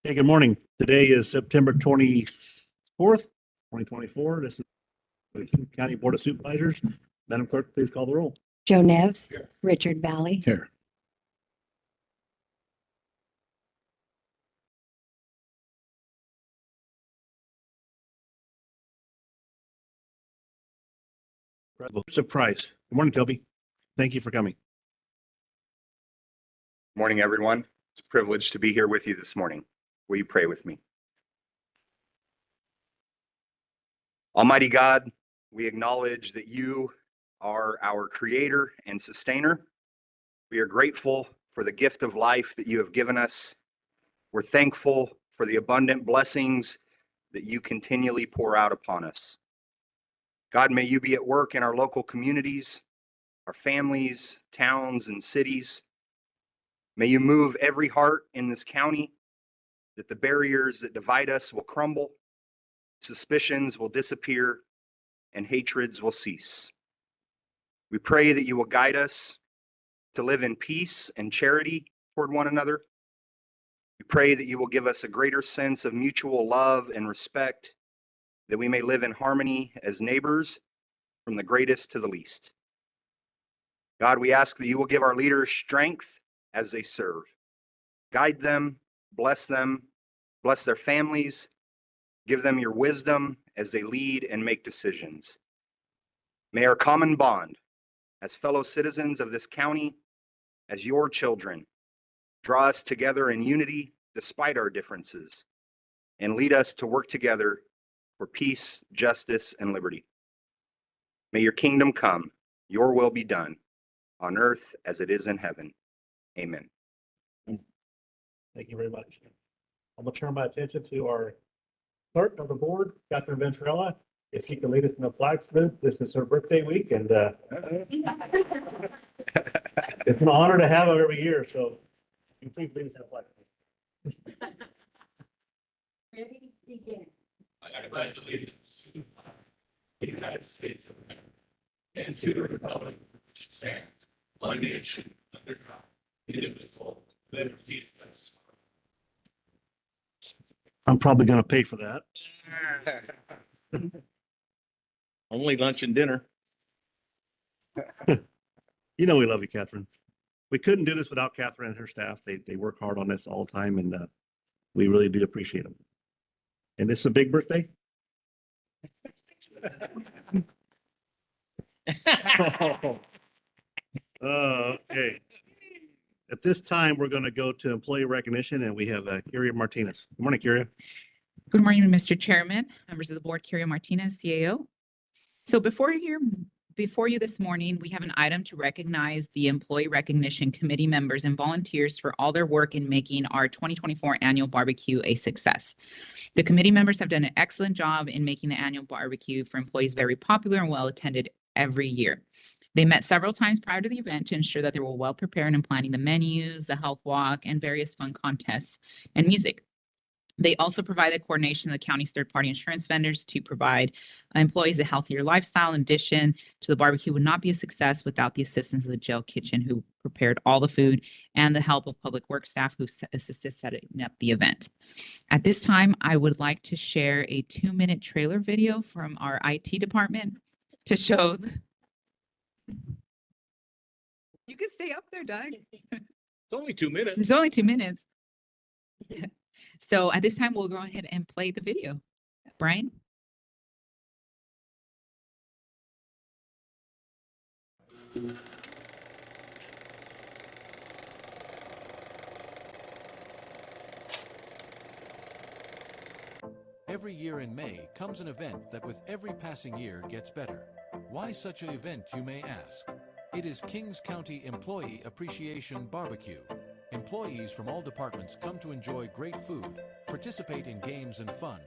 Hey, good morning. Today is September 24th, 2024. This is the County Board of Supervisors. Madam Clerk, please call the roll. Joe Nevs. Here. Richard Valley. Here. Surprise. Good morning, Toby. Thank you for coming. Morning, everyone. It's a privilege to be here with you this morning. Will you pray with me? Almighty God, we acknowledge that you are our creator and sustainer. We are grateful for the gift of life that you have given us. We're thankful for the abundant blessings that you continually pour out upon us. God, may you be at work in our local communities, our families, towns, and cities. May you move every heart in this county, that the barriers that divide us will crumble, suspicions will disappear, and hatreds will cease. We pray that you will guide us to live in peace and charity toward one another. We pray that you will give us a greater sense of mutual love and respect, that we may live in harmony as neighbors from the greatest to the least. God, we ask that you will give our leaders strength as they serve. Guide them, bless their families, give them your wisdom as they lead and make decisions. May our common bond as fellow citizens of this county, as your children, draw us together in unity despite our differences, and lead us to work together for peace, justice, and liberty. May your kingdom come, your will be done, on earth as it is in heaven. Amen. Thank you very much. I'm going to turn my attention to our clerk of the board, Catherine Venturella. If she can lead us in the flag salute. This is her birthday week, and it's an honor to have her every year. So you please lead us in the flag salute. Ready, begin. I pledge allegiance to the United States of America and to the republic which stands one nation under God, indivisible, with liberty and justice. I'm probably going to pay for that. Only lunch and dinner. You know we love you, Catherine. We couldn't do this without Catherine and her staff. They work hard on this all the time, and we really do appreciate them. And this is a big birthday. Okay. At this time, we're going to go to employee recognition, and we have Kyria Martinez. Good morning, Kyria. Good morning, Mr. Chairman, members of the board, Kyria Martinez, CAO. So before you this morning, we have an item to recognize the Employee Recognition Committee members and volunteers for all their work in making our 2024 annual barbecue a success. The committee members have done an excellent job in making the annual barbecue for employees very popular and well attended every year. They met several times prior to the event to ensure that they were well prepared in planning the menus, the health walk, and various fun contests and music. They also provided coordination of the county's third-party insurance vendors to provide employees a healthier lifestyle. In addition to the barbecue would not be a success without the assistance of the jail kitchen, who prepared all the food, and the help of public works staff who assisted setting up the event. At this time, I would like to share a 2-minute trailer video from our IT department to show. You can stay up there, Doug. It's only 2 minutes. It's only 2 minutes. So at this time, we'll go ahead and play the video. Brian? Every year in May comes an event that with every passing year gets better. Why such an event, you may ask? It is Kings County Employee Appreciation Barbecue. Employees from all departments come to enjoy great food, participate in games and fun,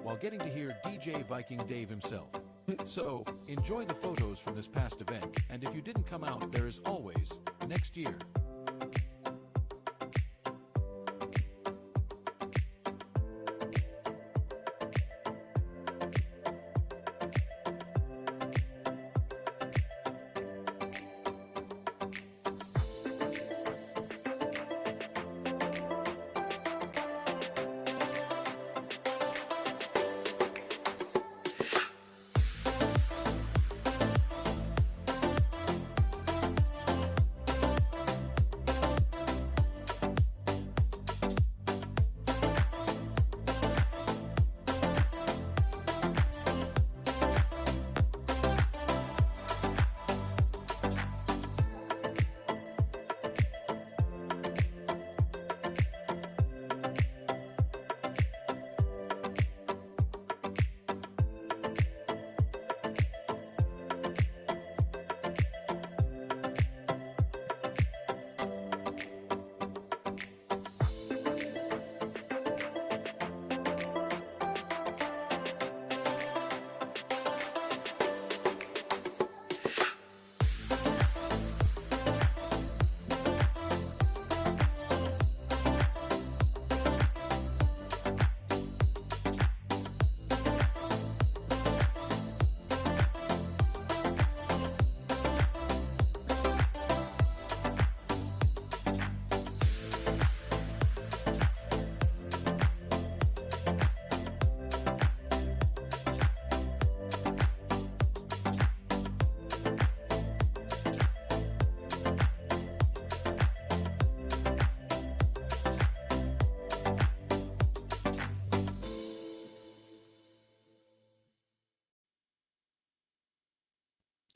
while getting to hear DJ Viking Dave himself. So, enjoy the photos from this past event, and if you didn't come out, there is always next year.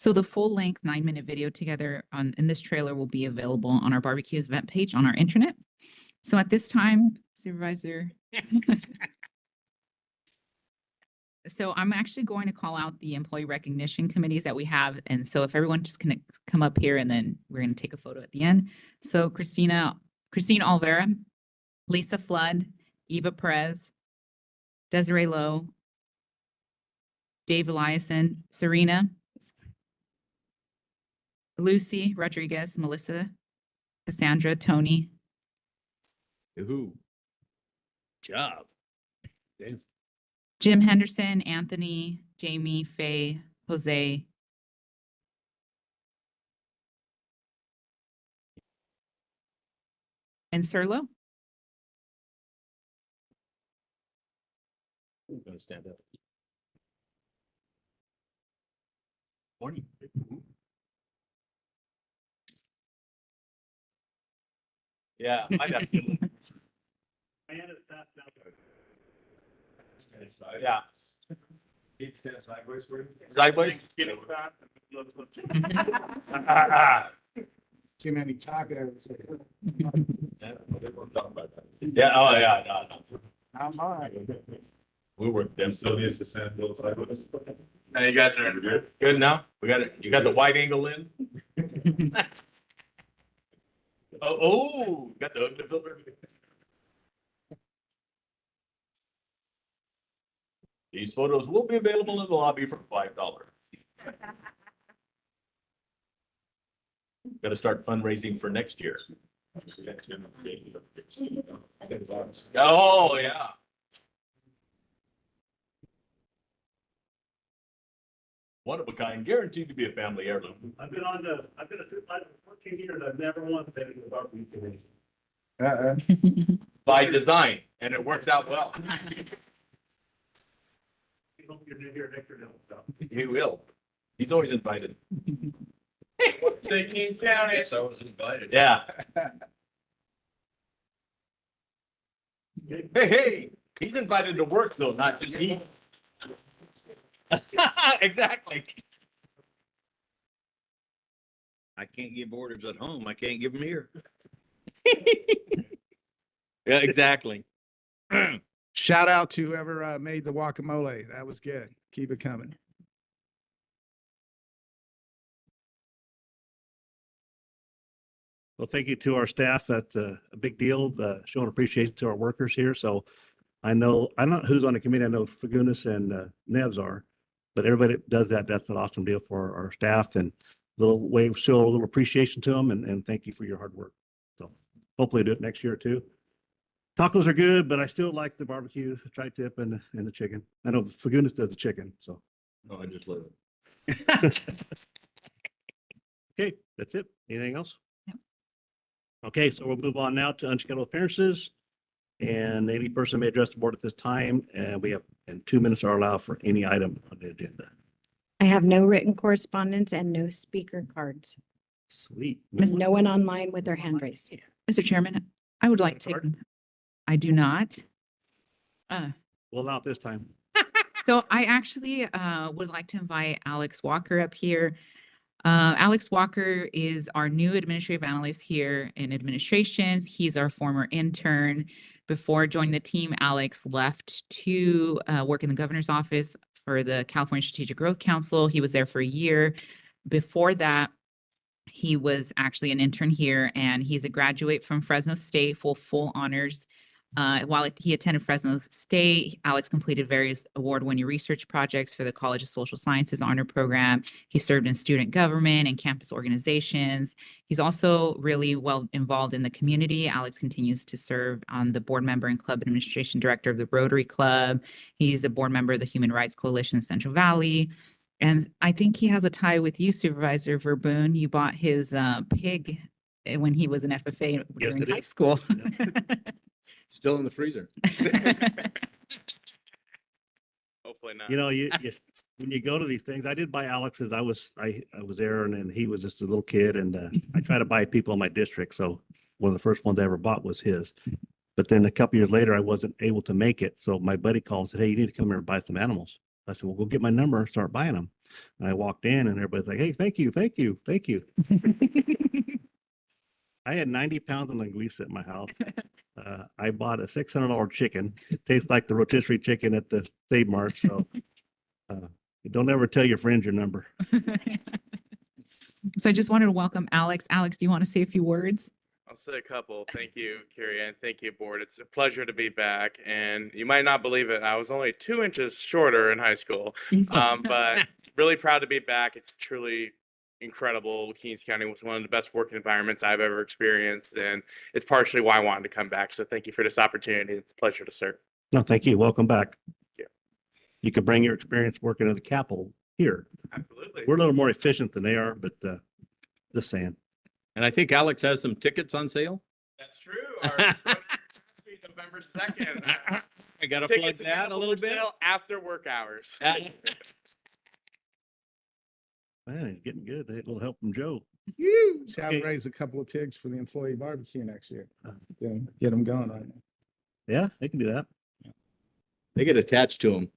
So the full length 9-minute video together in this trailer will be available on our barbecues event page on our intranet. So at this time, Supervisor. So I'm actually going to call out the employee recognition committees that we have. And so if everyone just can come up here and then we're going to take a photo at the end. So Christine Olvera, Lisa Flood, Eva Perez, Desiree Lowe, Dave Eliason, Serena, Lucy Rodriguez, Melissa, Cassandra, Tony, Who? Job. Dave. Jim Henderson, Anthony, Jamie, Faye, Jose, and Serlo. I'm gonna stand up. Morning. Yeah, I'd have to. Yeah. Stand sideways for you. Sideways? Too many tacos. Yeah, oh, yeah, no. Not mine. We were them. Still needs to stand both sideways. Now you got your, good now? We got it. You got the wide angle in? Oh, got the filter. These photos will be available in the lobby for $5. Got to start fundraising for next year. Oh, yeah. One of a kind, guaranteed to be a family heirloom. I've been a supervisor for 14 years. I've never once been in the barbecue committee. By design, and it works out well. I hope you're new here next year. So. He will. He's always invited. They came down. Yes, I was invited. Yeah. Hey, he's invited to work though, not to eat. Exactly. I can't give orders at home. I can't give them here. Yeah, exactly. Shout out to whoever made the guacamole. That was good. Keep it coming. Well, thank you to our staff. That's a big deal, showing appreciation to our workers here. So I don't know who's on the committee. I know Fagunas and Neves are, but everybody that does that, that's an awesome deal for our staff and little way of show a little appreciation to them and thank you for your hard work. So hopefully do it next year too. Tacos are good, but I still like the barbecue, tri-tip and the chicken. I know Fagunas does the chicken, so. No, I just live it. Okay, that's it. Anything else? No. Okay, so we'll move on now to unscheduled appearances. And any person may address the board at this time, and 2 minutes are allowed for any item on the agenda. I have no written correspondence and no speaker cards. Sweet. There's no one online with their hand raised. Mr. Chairman, I would like to, Card? I do not. Well, not this time. So I actually would like to invite Alex Walker up here. Alex Walker is our new administrative analyst here in administrations. He's our former intern. Before joining the team, Alex left to work in the governor's office for the California Strategic Growth Council. He was there for a year. Before that, he was actually an intern here, and he's a graduate from Fresno State, full honors. While he attended Fresno State, Alex completed various award-winning research projects for the College of Social Sciences honor program. He served in student government and campus organizations. He's also really well involved in the community. Alex continues to serve on the board member and club administration director of the Rotary Club. He's a board member of the Human Rights Coalition in Central Valley. And I think he has a tie with you, Supervisor Verboon. You bought his pig when he was an FFA during it high is. school. Still in the freezer. Hopefully not. You know, when you go to these things, I did buy Alex's. I was there and he was just a little kid and I try to buy people in my district. So one of the first ones I ever bought was his. But then a couple years later, I wasn't able to make it. So my buddy called and said, "Hey, you need to come here and buy some animals." I said, well, go get my number and start buying them. And I walked in and everybody's like, hey, thank you, thank you, thank you. I had 90 pounds of linguiça at my house. I bought a $600 chicken. It tastes like the rotisserie chicken at the Save Mart. So don't ever tell your friends your number. So I just wanted to welcome Alex. Alex, do you want to say a few words? I'll say a couple. Thank you, Carrie, and thank you, board. It's a pleasure to be back. And you might not believe it, I was only 2 inches shorter in high school, but really proud to be back. It's truly incredible. Kings County was one of the best working environments I've ever experienced, and it's partially why I wanted to come back. So thank you for this opportunity. It's a pleasure to serve. No, thank you. Welcome back. Yeah. You could bring your experience working at the Capitol here. Absolutely. We're a little more efficient than they are, but just saying. And I think Alex has some tickets on sale. That's true. Our November 2nd. I got to Tickets plug that a available little for bit. sale after work hours. Man, he's getting good. A little help from Joe. Shall Okay. raise a couple of pigs for the employee barbecue next year. Get them going right now. Yeah, they can do that. They get attached to them.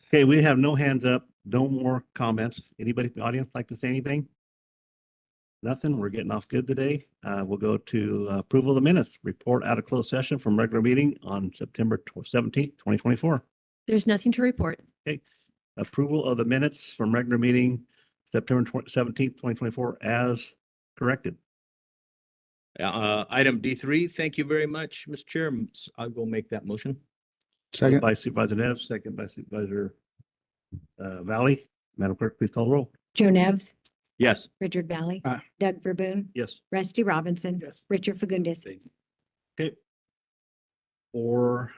Okay, we have no hands up, no more comments. Anybody in the audience like to say anything? Nothing. We're getting off good today. We'll go to approval of the minutes. Report out of closed session from regular meeting on September 17th, 2024. There's nothing to report. Approval of the minutes from regular meeting September 17th, 2024 as corrected. Item D3, thank you very much, Mr. Chair. I will make that motion. Second. By Supervisor Neves, second by Supervisor Valley. Madam Clerk, please call the roll. Joe Nevs, Yes. Richard Valley, Aye. Doug Verboon, Yes. Rusty Robinson, Yes. Richard Fagundes. Okay. Or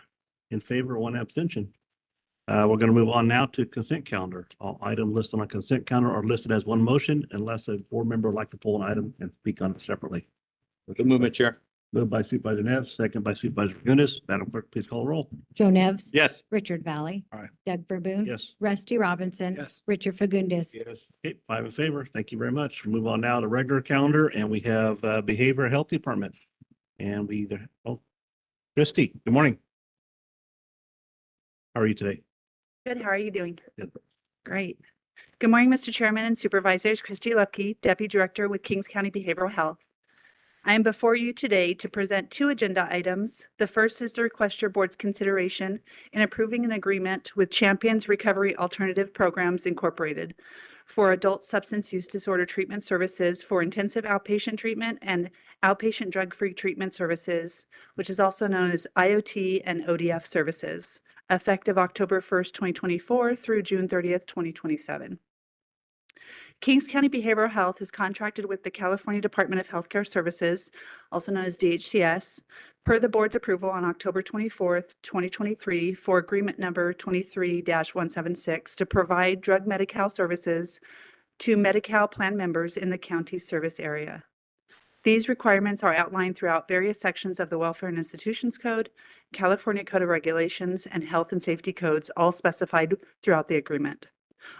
in favor, one abstention. We're going to move on now to consent calendar. All items listed on consent calendar are listed as one motion unless a board member would like to pull an item and speak on it separately. Good movement, Chair. Moved by Supervisor Neves, second by Supervisor Fagundes. Madam Clerk, please call the roll. Joe Nevs. Yes. Richard Valley. Aye. Doug Verboon. Yes. Rusty Robinson. Yes. Richard Fagundes. Yes. Okay, 5 in favor. Thank you very much. Move on now to regular calendar, and we have Behavioral Health Department. And Christy, good morning. How are you today? Good. How are you doing? Good. Great. Good morning, Mr. Chairman and Supervisors. Christy Lepke, Deputy Director with Kings County Behavioral Health. I am before you today to present 2 agenda items. The first is to request your board's consideration in approving an agreement with Champions Recovery Alternative Programs Incorporated for adult substance use disorder treatment services for intensive outpatient treatment and outpatient drug-free treatment services, which is also known as IoT and ODF services, effective October 1st, 2024 through June 30th, 2027. Kings County Behavioral Health is contracted with the California Department of Healthcare Services, also known as DHCS, per the board's approval on October 24th, 2023 for agreement number 23-176 to provide drug Medi-Cal services to Medi-Cal plan members in the county service area. These requirements are outlined throughout various sections of the Welfare and Institutions Code, California Code of Regulations, and Health and Safety Codes, all specified throughout the agreement.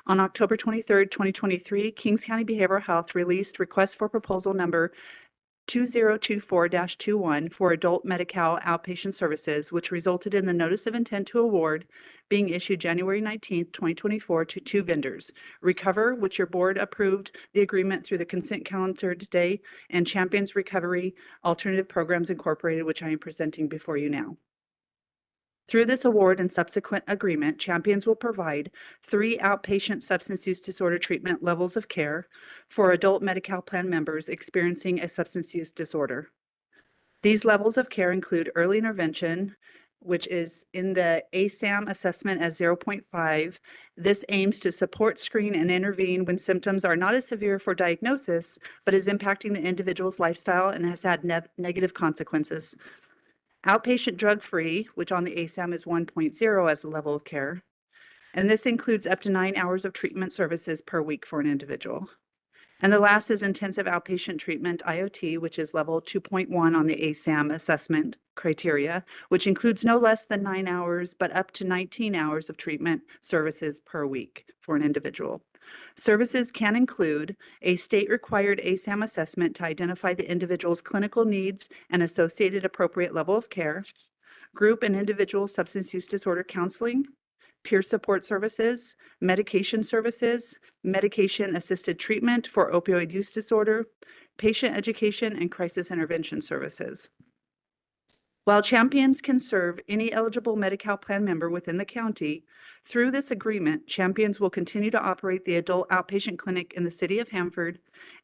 On October 23rd, 2023, Kings County Behavioral Health released request for proposal number 2024-21 for adult Medi-Cal outpatient services, which resulted in the notice of intent to award being issued January 19th, 2024 to 2 vendors, Recover, which your board approved the agreement through the consent calendar today, and Champions Recovery Alternative Programs Incorporated, which I am presenting before you now. Through this award and subsequent agreement, Champions will provide 3 outpatient substance use disorder treatment levels of care for adult Medi-Cal plan members experiencing a substance use disorder. These levels of care include early intervention, which is in the ASAM assessment as 0.5. This aims to support, screen, and intervene when symptoms are not as severe for diagnosis, but is impacting the individual's lifestyle and has had negative consequences. Outpatient drug-free, which on the ASAM is 1.0 as a level of care. And this includes up to 9 hours of treatment services per week for an individual. And the last is intensive outpatient treatment, IoT, which is level 2.1 on the ASAM assessment criteria, which includes no less than 9 hours, but up to 19 hours of treatment services per week for an individual. Services can include a state-required ASAM assessment to identify the individual's clinical needs and associated appropriate level of care, group and individual substance use disorder counseling, peer support services, medication services, medication-assisted treatment for opioid use disorder, patient education, and crisis intervention services. While Champions can serve any eligible Medi-Cal plan member within the county, through this agreement, Champions will continue to operate the adult outpatient clinic in the city of Hanford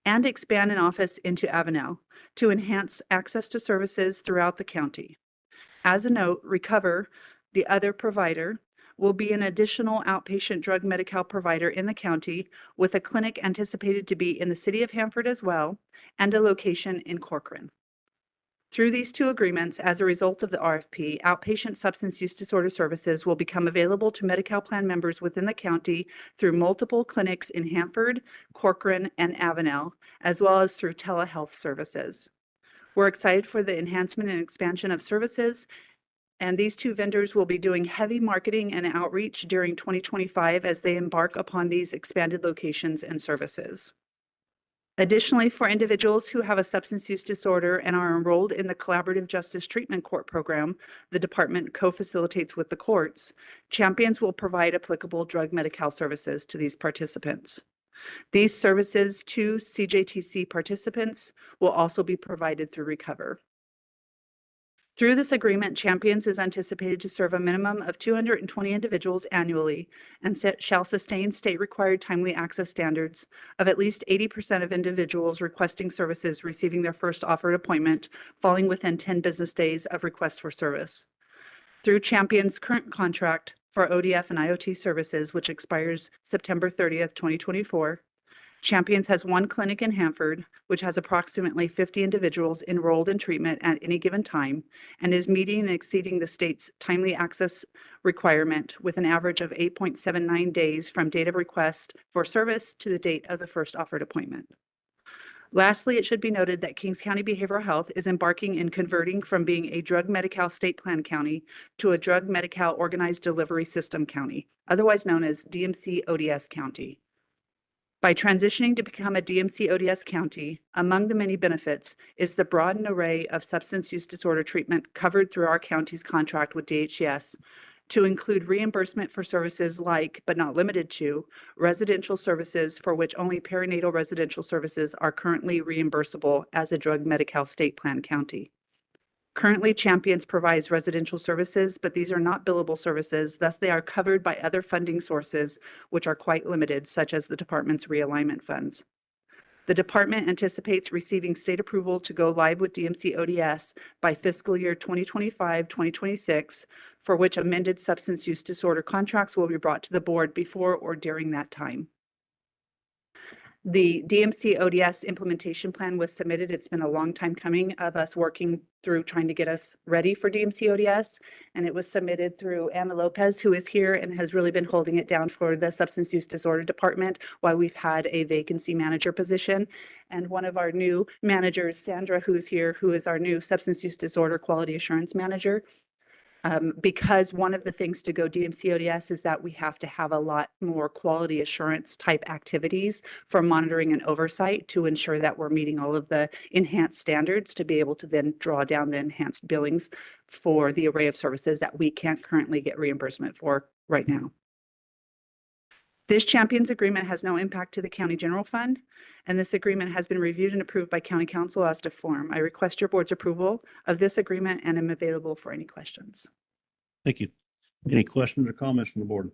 and expand an office into Avenel to enhance access to services throughout the county. As a note, Recover, the other provider, will be an additional outpatient drug Medi-Cal provider in the county with a clinic anticipated to be in the city of Hanford as well and a location in Corcoran. Through these two agreements, as a result of the RFP, outpatient substance use disorder services will become available to Medi-Cal plan members within the county through multiple clinics in Hanford, Corcoran, and Avenel, as well as through telehealth services. We're excited for the enhancement and expansion of services, and these two vendors will be doing heavy marketing and outreach during 2025 as they embark upon these expanded locations and services. Additionally, for individuals who have a substance use disorder and are enrolled in the Collaborative Justice Treatment Court program the department co-facilitates with the courts, Champions will provide applicable drug Medi-Cal services to these participants. These services to CJTC participants will also be provided through Recover. Through this agreement, Champions is anticipated to serve a minimum of 220 individuals annually and shall sustain state-required timely access standards of at least 80% of individuals requesting services receiving their first offered appointment falling within 10 business days of request for service. Through Champions' current contract for ODF and IoT services, which expires September 30th, 2024, Champions has one clinic in Hanford, which has approximately 50 individuals enrolled in treatment at any given time and is meeting and exceeding the state's timely access requirement with an average of 8.79 days from date of request for service to the date of the first offered appointment. Lastly, it should be noted that Kings County Behavioral Health is embarking in converting from being a drug Medi-Cal state plan county to a drug Medi-Cal organized delivery system county, otherwise known as DMC ODS County. By transitioning to become a DMC ODS county, among the many benefits is the broad and array of substance use disorder treatment covered through our county's contract with DHCS to include reimbursement for services like, but not limited to, residential services for which only perinatal residential services are currently reimbursable as a drug Medi-Cal state plan county. Currently, Champions provides residential services, but these are not billable services, thus they are covered by other funding sources, which are quite limited, such as the department's realignment funds. The department anticipates receiving state approval to go live with DMC ODS by fiscal year 2025-2026, for which amended substance use disorder contracts will be brought to the board before or during that time. The DMC ODS implementation plan was submitted. It's been a long time coming of us working through trying to get us ready for DMC ODS. And it was submitted through Anna Lopez, who is here and has really been holding it down for the substance use disorder department while we've had a vacancy manager position. And one of our new managers, Sandra, who is here, who is our new substance use disorder quality assurance manager. Because one of the things to go DMC ODS is that we have to have a lot more quality assurance type activities for monitoring and oversight to ensure that we're meeting all of the enhanced standards to be able to then draw down the enhanced billings for the array of services that we can't currently get reimbursement for right now. This Champions agreement has no impact to the county general fund, and this agreement has been reviewed and approved by county council as to form. I request your board's approval of this agreement and am available for any questions. Thank you. Any questions or comments from the board?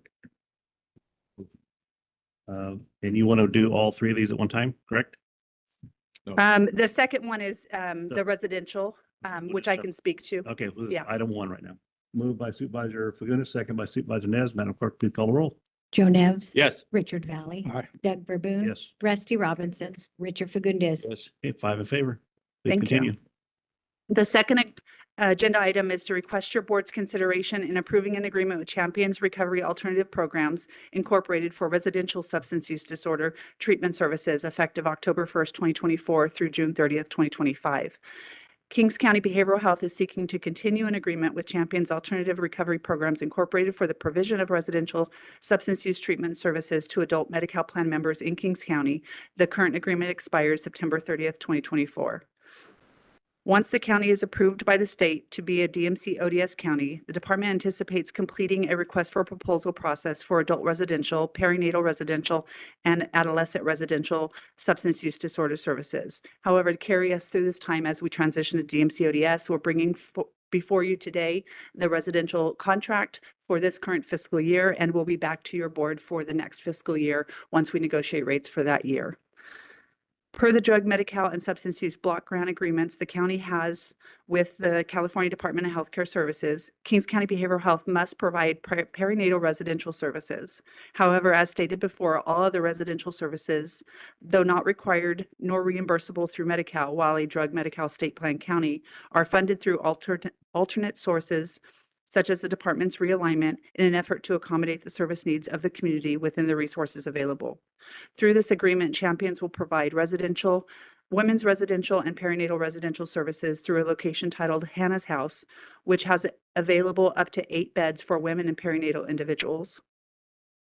And you want to do all three of these at one time, correct? The second one is the residential, which I can speak to. Okay, well, Yeah. item one right now. Moved by Supervisor Fagundes, second by Supervisor Nez. Madam Clerk, please call the roll. Joe Nevs. Yes. Richard Valley. Aye. Doug Verboon. Yes. Rusty Robinson. Richard Fagundes. Yes. Okay, 5 in favor. Please Thank you. continue. The second agenda item is to request your board's consideration in approving an agreement with Champions Recovery Alternative Programs Incorporated for residential substance use disorder treatment services effective October 1st, 2024 through June 30th, 2025. Kings County Behavioral Health is seeking to continue an agreement with Champions Alternative Recovery Programs Incorporated for the provision of residential substance use treatment services to adult Medi-Cal plan members in Kings County. The current agreement expires September 30th, 2024. Once the county is approved by the state to be a DMC ODS county, the department anticipates completing a request for proposal process for adult residential, perinatal residential, and adolescent residential substance use disorder services. However, to carry us through this time as we transition to DMC ODS, we're bringing before you today the residential contract for this current fiscal year, and we'll be back to your board for the next fiscal year once we negotiate rates for that year. Per the drug, Medi-Cal, and substance use block grant agreements the county has with the California Department of Healthcare Services, Kings County Behavioral Health must provide perinatal residential services. However, as stated before, all other residential services, though not required nor reimbursable through Medi-Cal, while a drug Medi-Cal state plan county, are funded through alternate sources such as the department's realignment in an effort to accommodate the service needs of the community within the resources available. Through this agreement, Champions will provide residential, women's residential, and perinatal residential services through a location titled Hannah's House, which has available up to 8 beds for women and perinatal individuals.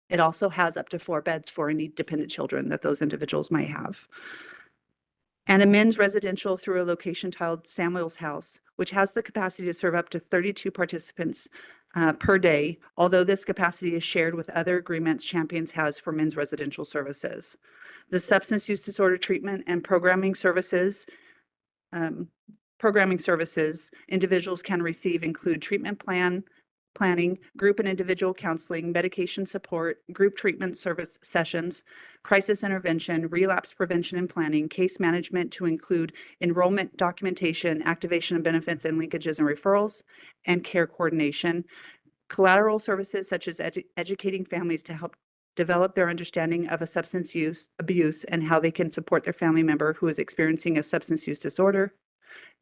It also has up to 4 beds for any dependent children that those individuals might have. And a men's residential through a location titled Samuel's House, which has the capacity to serve up to 32 participants per day, although this capacity is shared with other agreements Champions has for men's residential services. The substance use disorder treatment and programming services individuals can receive include treatment planning, group and individual counseling, medication support, group treatment service sessions, crisis intervention, relapse prevention and planning, case management to include enrollment documentation, activation of benefits and linkages and referrals, and care coordination, collateral services such as educating families to help develop their understanding of a substance use abuse and how they can support their family member who is experiencing a substance use disorder,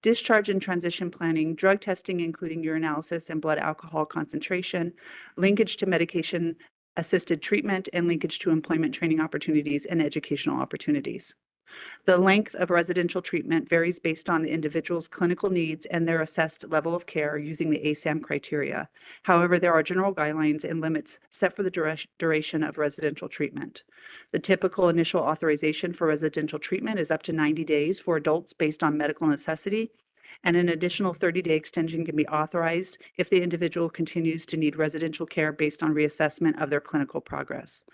discharge and transition planning, drug testing, including urinalysis and blood alcohol concentration, linkage to medication assisted treatment, and linkage to employment training opportunities and educational opportunities. The length of residential treatment varies based on the individual's clinical needs and their assessed level of care using the ASAM criteria. However, there are general guidelines and limits set for the duration of residential treatment. The typical initial authorization for residential treatment is up to 90 days for adults based on medical necessity, and an additional 30-day extension can be authorized if the individual continues to need residential care based on reassessment of their clinical progress.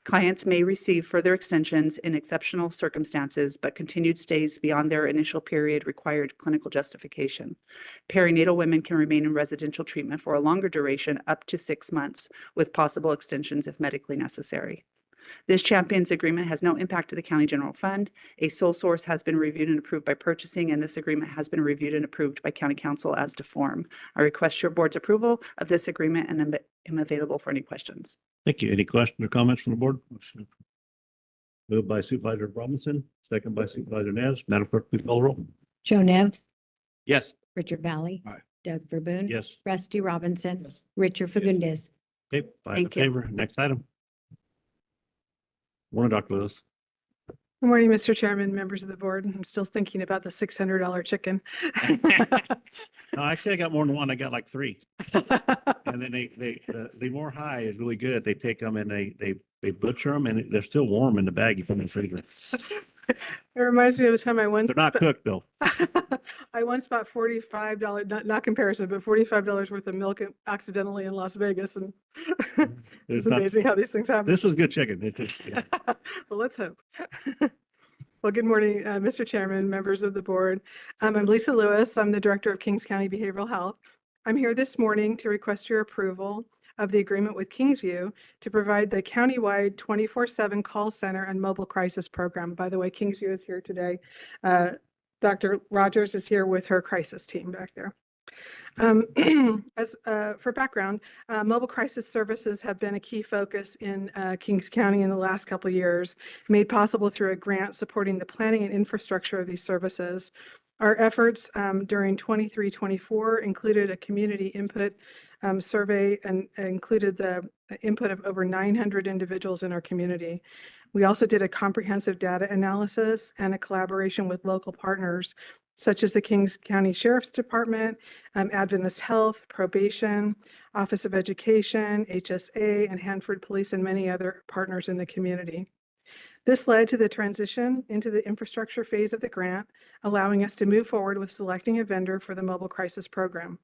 Clients may receive further extensions in exceptional circumstances, but continued stays beyond their initial period required clinical justification. Perinatal women can remain in residential treatment for a longer duration, up to 6 months, with possible extensions if medically necessary. This Champions agreement has no impact to the county general fund. A sole source has been reviewed and approved by purchasing, and this agreement has been reviewed and approved by county council as to form. I request your board's approval of this agreement and am available for any questions. Thank you. Any questions or comments from the board? Moved by Supervisor Robinson, second by Supervisor Nez. Madam Clerk, please call the roll. Joe Nevs, Yes. Richard Valley. Aye. Doug Verboon. Yes. Rusty Robinson. Yes. Richard Fagundes. Okay, 5 in Thank you. favor. Next item. Morning, Dr. Lewis. Good morning, Mr. Chairman, members of the board. I'm still thinking about the $600 chicken. No, actually, I got more than one. I got like 3. And then the more high is really good. They take them and they butcher them and they're still warm in the bag you put in the freezer. It reminds me of a time I once. They're not cooked though. I once bought $45, not comparison, but $45 worth of milk accidentally in Las Vegas, and it's not- amazing how these things happen. This was good chicken. Yeah. Well, let's hope. Well, good morning, Mr. Chairman, members of the board. I'm Lisa Lewis. I'm the Director of Kings County Behavioral Health. I'm here this morning to request your approval of the agreement with Kingsview to provide the countywide 24/7 call center and mobile crisis program. By the way, Kingsview is here today. Dr. Rogers is here with her crisis team back there. For background, mobile crisis services have been a key focus in Kings County in the last couple of years, made possible through a grant supporting the planning and infrastructure of these services. Our efforts during 23-24 included a community input survey and included the input of over 900 individuals in our community. We also did a comprehensive data analysis and a collaboration with local partners, such as the Kings County Sheriff's Department, Adventist Health, Probation, Office of Education, HSA, and Hanford Police, and many other partners in the community. This led to the transition into the infrastructure phase of the grant, allowing us to move forward with selecting a vendor for the mobile crisis program.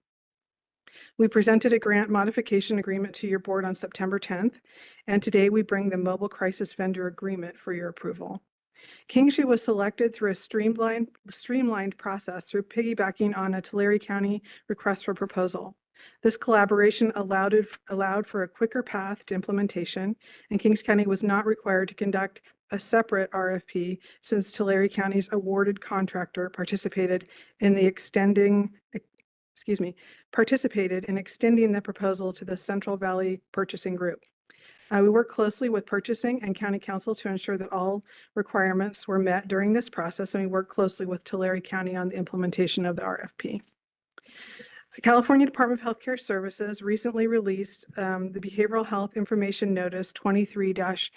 We presented a grant modification agreement to your board on September 10th, and today we bring the mobile crisis vendor agreement for your approval. Kingsview was selected through a streamlined process through piggybacking on a Tulare County request for proposal. This collaboration allowed for a quicker path to implementation, and Kings County was not required to conduct a separate RFP since Tulare County's awarded contractor participated in extending the proposal to the Central Valley Purchasing Group. We worked closely with purchasing and county council to ensure that all requirements were met during this process, and we worked closely with Tulare County on the implementation of the RFP. The California Department of Healthcare Services recently released the Behavioral Health Information Notice 23-025,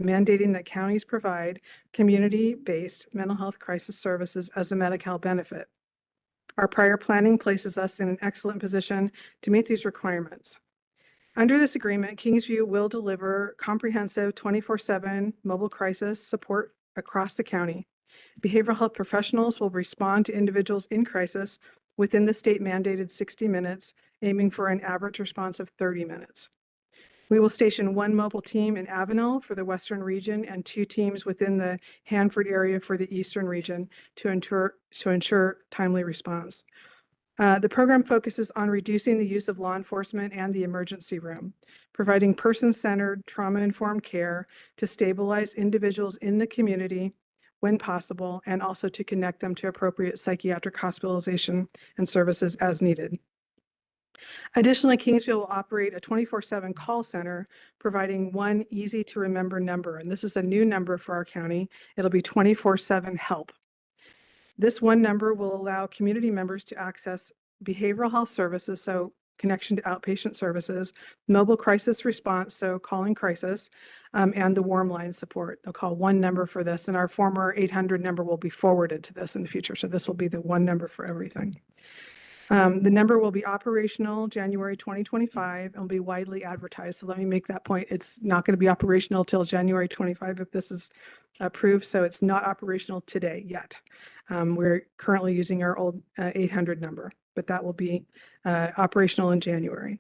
mandating that counties provide community-based mental health crisis services as a Medi-Cal benefit. Our prior planning places us in an excellent position to meet these requirements. Under this agreement, Kingsview will deliver comprehensive 24/7 mobile crisis support across the county. Behavioral health professionals will respond to individuals in crisis within the state mandated 60 minutes, aiming for an average response of 30 minutes. We will station one mobile team in Avenel for the Western region and 2 teams within the Hanford area for the Eastern region to ensure timely response. The program focuses on reducing the use of law enforcement and the emergency room, providing person-centered, trauma-informed care to stabilize individuals in the community when possible, and also to connect them to appropriate psychiatric hospitalization and services as needed. Additionally, Kingsville will operate a 24/7 call center, providing one easy-to-remember number, and this is a new number for our county. It'll be 24/7 help. This one number will allow community members to access behavioral health services, so connection to outpatient services, mobile crisis response, so calling crisis, and the warm line support. They'll call one number for this, and our former 800 number will be forwarded to this in the future. So this will be the one number for everything. The number will be operational January 2025 and will be widely advertised. So let me make that point. It's not going to be operational till January 25 if this is approved. So it's not operational today yet. We're currently using our old 800 number, but that will be operational in January.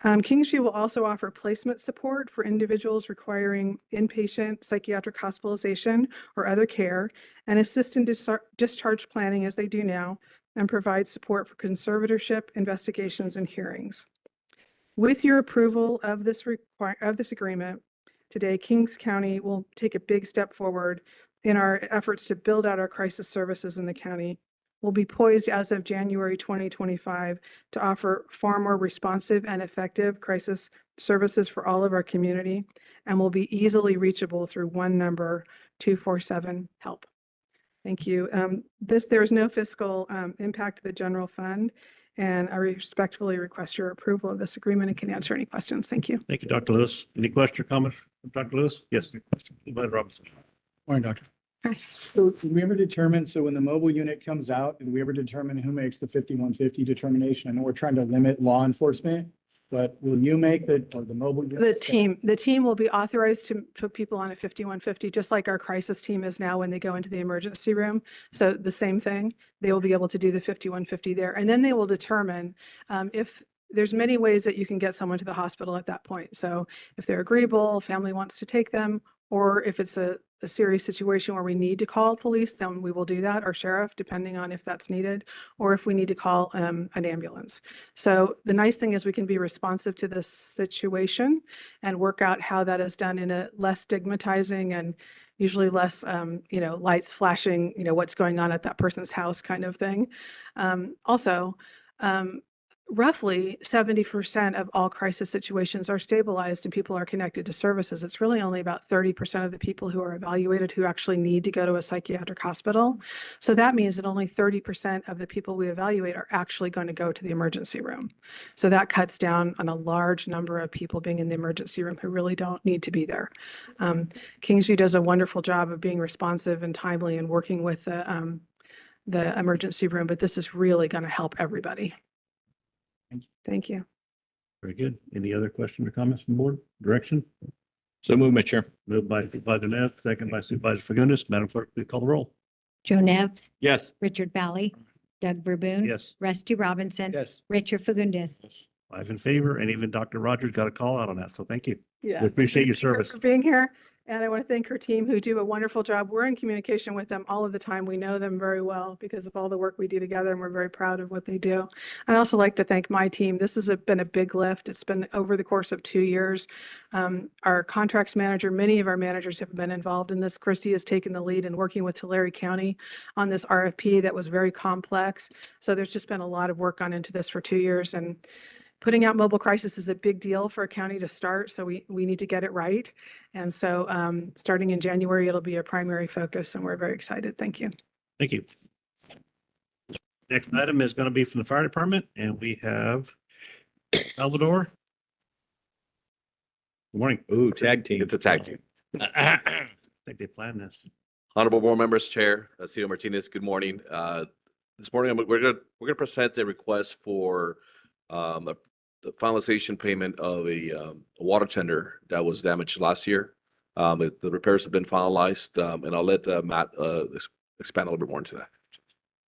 Kingsview will also offer placement support for individuals requiring inpatient psychiatric hospitalization or other care, and assist in discharge planning as they do now, and provide support for conservatorship, investigations, and hearings. With your approval of this agreement today, Kings County will take a big step forward in our efforts to build out our crisis services in the county. We'll be poised as of January 2025 to offer far more responsive and effective crisis services for all of our community, and will be easily reachable through one number, 247 HELP. Thank you. There is no fiscal impact to the general fund, and I respectfully request your approval of this agreement and can answer any questions. Thank you. Thank you, Dr. Lewis. Any question or comment from Dr. Lewis? Yes. Supervisor Robinson. Morning, Doctor. So did we ever determine, so when the mobile unit comes out, did we ever determine who makes the 5150 determination? I know we're trying to limit law enforcement, but will you make the mobile unit? The team will be authorized to put people on a 5150, just like our crisis team is now when they go into the emergency room. So the same thing, they will be able to do the 5150 there. And then they will determine if there's many ways that you can get someone to the hospital at that point. So if they're agreeable, family wants to take them, or if it's a serious situation where we need to call police, then we will do that, or sheriff, depending on if that's needed, or if we need to call an ambulance. So the nice thing is we can be responsive to this situation and work out how that is done in a less stigmatizing and usually less, lights flashing, what's going on at that person's house kind of thing. Roughly 70% of all crisis situations are stabilized and people are connected to services. It's really only about 30% of the people who are evaluated who actually need to go to a psychiatric hospital. So that means that only 30% of the people we evaluate are actually going to go to the emergency room. So that cuts down on a large number of people being in the emergency room who really don't need to be there. Kingsview does a wonderful job of being responsive and timely and working with the emergency room, but this is really going to help everybody. Thank you. Very good. Any other questions or comments from the board? Direction? So move, Mr. Chair. Moved by Supervisor Nev, second by Supervisor Fagundes. Madam Clerk, please call the roll. Joe Nevs, Yes. Richard Valley, Doug Verboon. Yes. Rusty Robinson. Yes. Richard Fagundes. Five in favor, and even Dr. Rogers got a call out on that, so thank you. Yeah. We appreciate your Thank her service. For being here. And I want to thank her team who do a wonderful job. We're in communication with them all of the time. We know them very well because of all the work we do together, and we're very proud of what they do. I'd also like to thank my team. This has been a big lift. It's been over the course of 2 years. Our contracts manager, many of our managers have been involved in this. Christy has taken the lead in working with Tulare County on this RFP that was very complex. So there's just been a lot of work gone into this for 2 years, and putting out mobile crisis is a big deal for a county to start, so we need to get it right. And so starting in January, it'll be a primary focus, and we're very excited. Thank you. Thank you. Next item is going to be from the fire department, and we have Salvador. Good morning. Ooh, tag team. It's a tag team. I think they planned this. Honorable board members, Chair, CEO Martinez, good morning. This morning, we're gonna present a request for the finalization payment of a water tender that was damaged last year. The repairs have been finalized, and I'll let Matt expand a little bit more into that.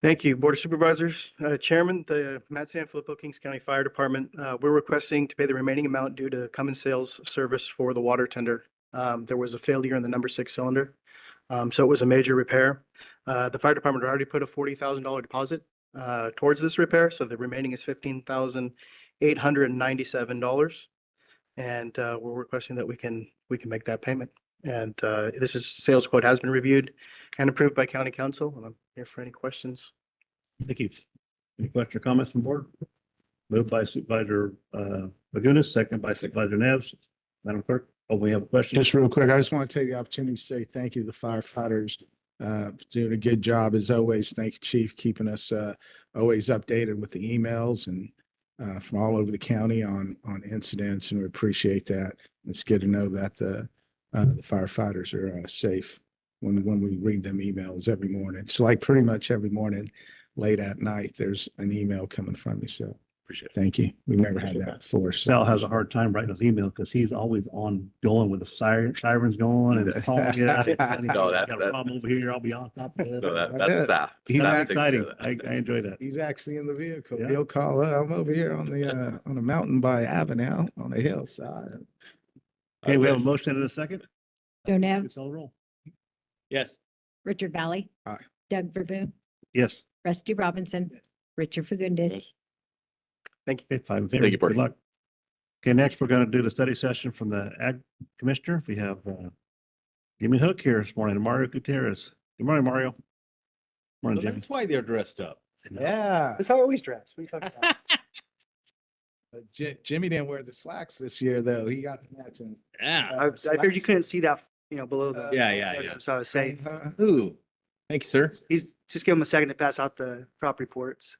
Thank you, Board of Supervisors. Chairman, the Matt Sanfilippo, Kings County Fire Department, we're requesting to pay the remaining amount due to Cummins Sales Service for the water tender. There was a failure in the number 6 cylinder, so it was a major repair. The fire department already put a $40,000 deposit towards this repair, so the remaining is $15,897, and we're requesting that we can make that payment. And sales quote has been reviewed and approved by County Council, and I'm here for any questions. Thank you. Any questions or comments from board? Moved by Supervisor Fagundes, second by Supervisor Neves. Madam Clerk, we have a question. Just real quick, I just want to take the opportunity to say thank you to the firefighters, doing a good job as always. Thank you, Chief, keeping us always updated with the emails and from all over the county on incidents, and we appreciate that. It's good to know that the firefighters are safe when we read them emails every morning. It's like pretty much every morning, late at night, there's an email coming from you. So Appreciate it. thank you. We've never had that before. So. Sal has a hard time writing his email because he's always on going with the sirens going and calling you. No, Got a problem over here. I'll be on top of it. So that's staff. He's Staff takes care exciting. of that. I enjoy that. He's actually in the vehicle. Yeah. He'll call, I'm over here on the mountain by Avenel on the hillside. Okay, we have a motion in a second. Joe Please Nevs, call the roll. Yes. Richard Valley. Aye. Doug Verboon. Yes. Rusty Robinson. Richard Fagundes. Okay, 5 in favor. Thank you, Bert. Good luck. Okay, next we're going to do the study session from the Ag Commissioner. We have Jimmy Hook here this morning, and Mario Gutierrez. Good morning, Mario. Morning, Jimmy. That's why they're dressed up. Yeah. That's how I always dress. What are you talking about? Jimmy didn't wear the slacks this year, though. He got the matching. Yeah. I figured you couldn't see that, below the. Yeah. So I was saying, Ooh. Thank you, sir. he's just give him a second to pass out the crop reports.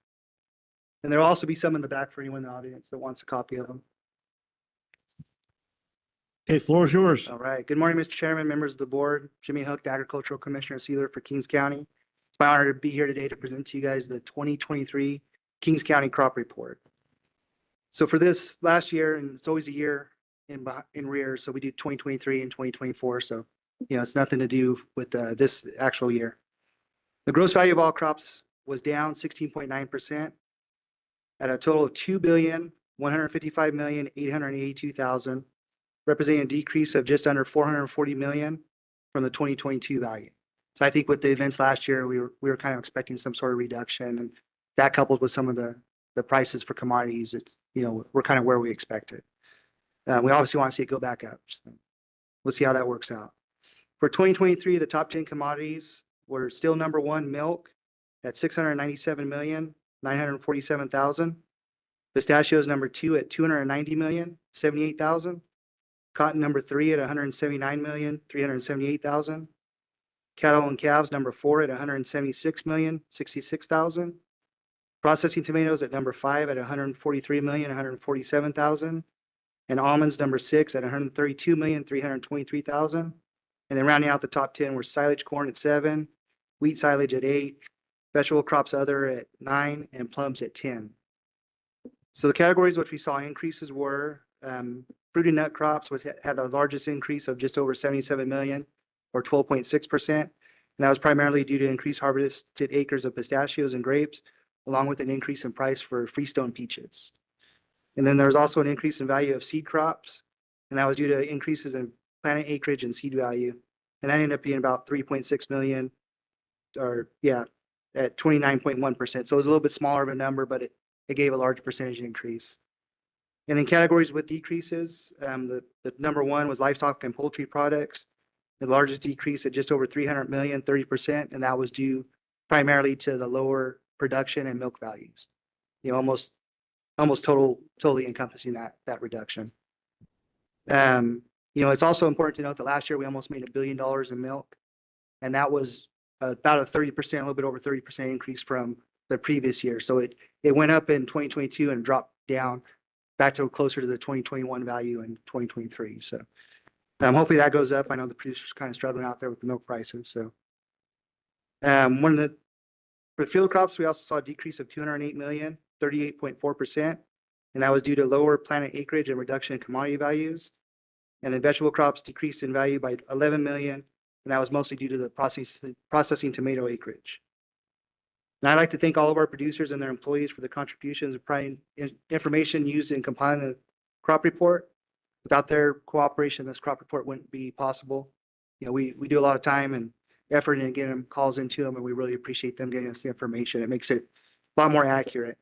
And there'll also be some in the back for anyone in the audience that wants a copy of them. Okay, floor is yours. All right. Good morning, Mr. Chairman, members of the board. Jimmy Hook, the Agricultural Commissioner Sealer for Kings County. It's my honor to be here today to present to you guys the 2023 Kings County Crop Report. So for this last year, and it's always a year in rear, so we do 2023 and 2024. So, it's nothing to do with this actual year. The gross value of all crops was down 16.9%. at a total of $2,155,882,000, representing a decrease of just under $440 million from the 2022 value. So I think with the events last year, we were kind of expecting some sort of reduction, and that coupled with some of the prices for commodities, it's, we're kind of where we expected. We obviously want to see it go back up. So we'll see how that works out. For 2023, the top 10 commodities were still number one, milk at $697,947,000. Pistachios number 2 at $290,078,000. Cotton number 3 at $179,378,000. Cattle and calves number 4 at $176,066,000. Processing tomatoes at number 5 at $143,147,000. And almonds number 6 at $132,323,000. And then rounding out the top 10 were silage corn at 7, wheat silage at 8, vegetable crops other at 9, and plums at 10. So the categories which we saw increases were Fruit and nut crops which had the largest increase of just over 77 million or 12.6%. And that was primarily due to increased harvested acres of pistachios and grapes, along with an increase in price for freestone peaches. And then there was also an increase in value of seed crops, and that was due to increases in planted acreage and seed value. And that ended up being about 3.6 million, or yeah, at 29.1%. So it was a little bit smaller of a number, but it gave a large percentage increase. And in categories with decreases, the number one was livestock and poultry products. The largest decrease at just over 300 million, 30%, and that was due primarily to the lower production and milk values. You know, almost totally encompassing that reduction. You know, it's also important to note that last year we almost made $1 billion in milk, and that was about a 30%, a little bit over 30% increase from the previous year. So it went up in 2022 and dropped down back to closer to the 2021 value in 2023. So hopefully that goes up. I know the producers kind of struggling out there with the milk prices. So for field crops, we also saw a decrease of 208 million, 38.4%. And that was due to lower planted acreage and reduction in commodity values. And then vegetable crops decreased in value by 11 million. And that was mostly due to the processing tomato acreage. And I'd like to thank all of our producers and their employees for the contributions and providing information used in compiling the crop report. Without their cooperation, this crop report wouldn't be possible. You know, we do a lot of time and effort in getting calls into them, and we really appreciate them getting us the information. It makes it a lot more accurate.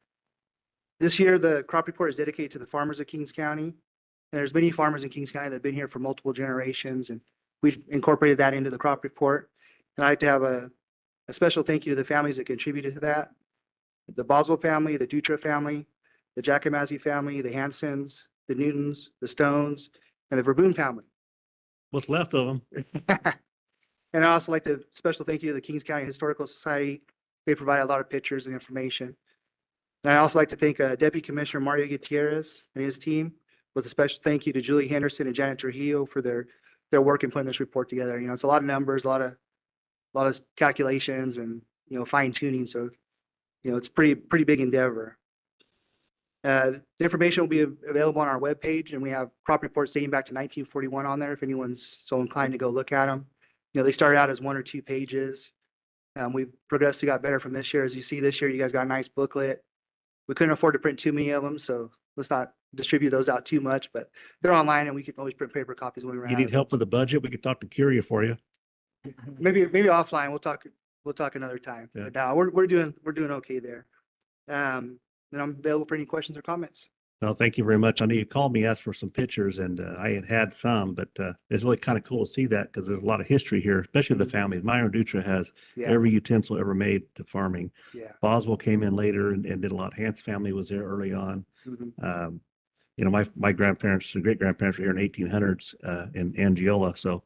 This year, the crop report is dedicated to the farmers of Kings County. And there's many farmers in Kings County that have been here for multiple generations, and we've incorporated that into the crop report. And I'd like to have a special thank you to the families that contributed to that. The Boswell family, the Dutra family, the Jacomazzi family, the Hansons, the Newtons, the Stones, and the Verboon family. What's left of them? And I'd also like to special thank you to the Kings County Historical Society. They provide a lot of pictures and information. And I'd also like to thank Deputy Commissioner Mario Gutierrez and his team, with a special thank you to Julie Henderson and Janet Trujillo for their work in putting this report together. You know, it's a lot of numbers, a lot of calculations, and you know, fine tuning. So, you know, it's pretty big endeavor. The information will be available on our webpage, and we have crop reports dating back to 1941 on there if anyone's so inclined to go look at them. You know, they started out as 1 or 2 pages. We've progressively got better from this year. As you see, this year you guys got a nice booklet. We couldn't afford to print too many of them, so let's not distribute those out too much, but they're online and we can always print paper copies when we run You out need of help with the budget? We could talk to Curia for you. them. Maybe offline, we'll talk another time. Yeah. But now we're doing okay there. And I'm available for any questions or comments. No, thank you very much. I know you called me, asked for some pictures, and I had some, but it's really kind of cool to see that because there's a lot of history here, especially the families. Myron Dutra has Yeah. every utensil ever made to farming. Yeah. Boswell came in later and did a lot. Hans family was there early on. Mhm. You know, my grandparents and great grandparents were here in 1800s in Angiola. So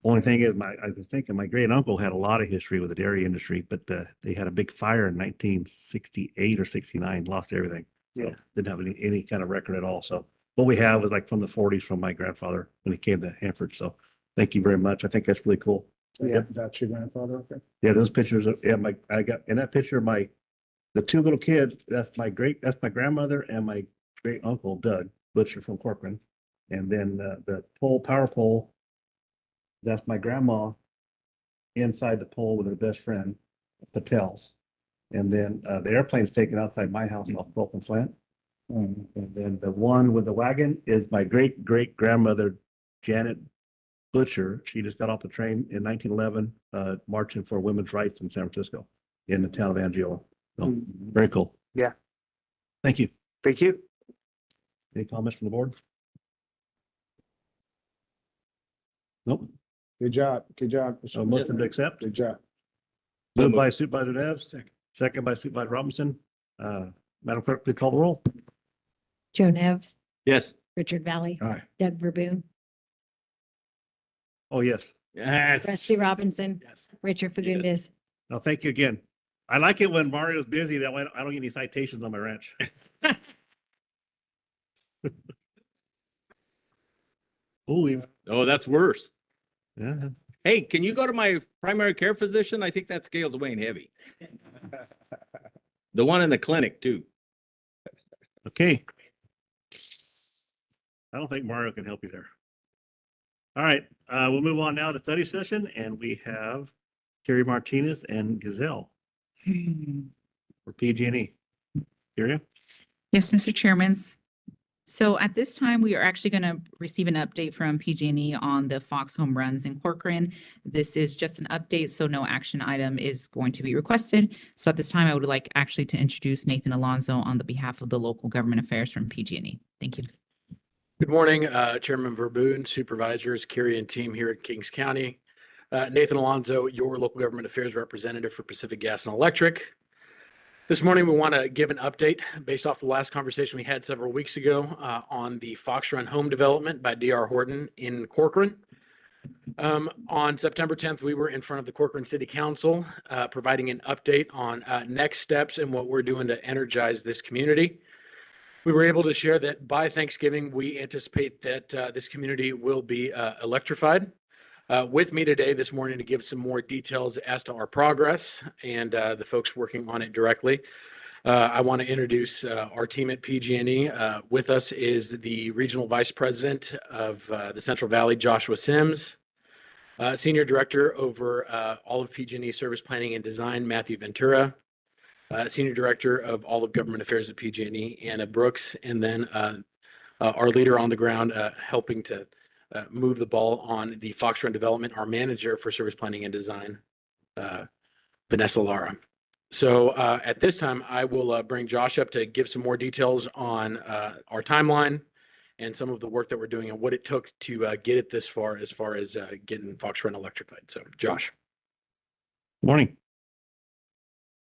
only thing is, I was thinking my great uncle had a lot of history with the dairy industry, but they had a big fire in 1968 or 69, lost everything. So Yeah. didn't have any kind of record at all. So what we have was like from the 40s from my grandfather when he came to Hanford. So thank you very much. I think that's really cool. Yeah. That's your grandfather up there? Yeah, those pictures. I got in that picture, the 2 little kids, that's my grandmother and my great uncle, Doug Butcher from Corcoran. And then the power pole, that's my grandma inside the pole with her best friend, Patel's. And then the airplane's taken outside my house off Broken Flint. And then the one with the wagon is my great grandmother, Janet Butcher. She just got off the train in 1911, marching for women's rights in San Francisco, in the town of Angiola. So, very cool. Yeah. Thank you. Thank you. Any comments from the board? Nope. Good job. Good job. So motion to accept. Good job. Moved by Supervisor Neves, second by Supervisor Robinson. Madam Clerk, please call the roll. Joe Nevs, Yes. Richard Valley, Aye. Doug Verboon, Oh, yes. Yes. Rusty Robinson, Yes. Richard Fagundes. No, thank you again. I like it when Mario's busy. That way I don't get any citations on my ranch. Oh, Oh, that's worse. yeah. Hey, can you go to my primary care physician? I think that scale's weighing heavy. The one in the clinic too. Okay. I don't think Mario can help you there. All right, we'll move on now to study session, and we have Carrie Martinez and Gazelle for PG&E. Carrie? Yes, Mr. Chairman. So at this time, we are actually going to receive an update from PG&E on the Fox home runs in Corcoran. This is just an update, so no action item is going to be requested. So at this time, I would like actually to introduce Nathan Alonso on the behalf of the local government affairs from PG&E. Thank you. Good morning, Chairman Verboen, supervisors, Carrie and team here at Kings County. Nathan Alonso, your local government affairs representative for Pacific Gas and Electric. This morning, we want to give an update based off the last conversation we had several weeks ago on the Fox Run home development by D.R. Horton in Corcoran. On September 10th, we were in front of the Corcoran City Council providing an update on next steps and what we're doing to energize this community. We were able to share that by Thanksgiving, we anticipate that this community will be electrified. With me today this morning to give some more details as to our progress and the folks working on it directly. I want to introduce our team at PG&E. With us is the Regional Vice President of the Central Valley, Joshua Sims. Senior Director over all of PG&E Service Planning and Design, Matthew Ventura. Senior Director of all of Government Affairs at PG&E, Anna Brooks. And then our leader on the ground helping to move the ball on the Fox Run development, our manager for service planning and design, Vanessa Lara. So at this time, I will bring Josh up to give some more details on our timeline and some of the work that we're doing and what it took to get it this far as getting Fox Run electrified. So Josh. Morning.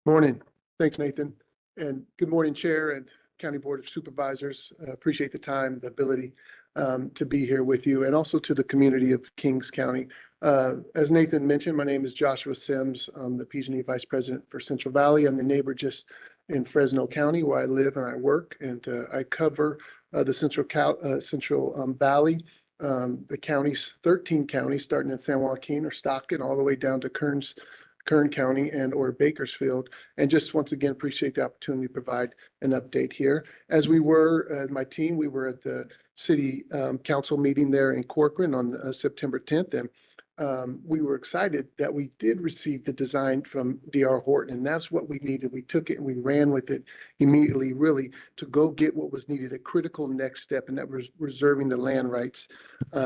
Morning. Thanks, Nathan. And good morning, Chair and County Board of Supervisors. Appreciate the time, the ability to be here with you, and also to the community of Kings County. As Nathan mentioned, my name is Joshua Sims. I'm the PG&E Vice President for Central Valley. I'm a neighbor just in Fresno County where I live and I work, and I cover the Central Valley, the counties, 13 counties, starting in San Joaquin or Stockton, all the way down to Kern County and or Bakersfield. And just once again, appreciate the opportunity to provide an update here. As we were, my team, we were at the city council meeting there in Corcoran on September 10th. And we were excited that we did receive the design from D.R. Horton, and that's what we needed. We took it and we ran with it immediately, really, to go get what was needed, a critical next step, and that was reserving the land rights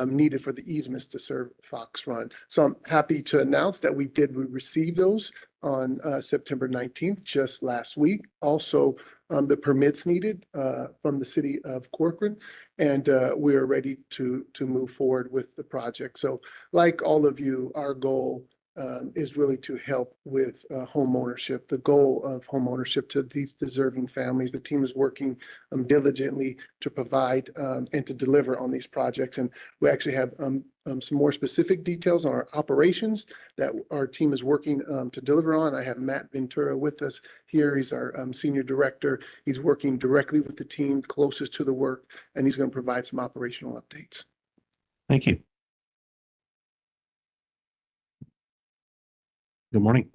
needed for the easements to serve Fox Run. So I'm happy to announce that we received those on September 19th, just last week. Also, the permits needed from the city of Corcoran, and we are ready to move forward with the project. So like all of you, our goal is really to help with home ownership, the goal of home ownership to these deserving families. The team is working diligently to provide and to deliver on these projects. And we actually have some more specific details on our operations that our team is working to deliver on. I have Matt Ventura with us here. He's our senior director. He's working directly with the team closest to the work, and he's going to provide some operational updates. Thank you. Good morning.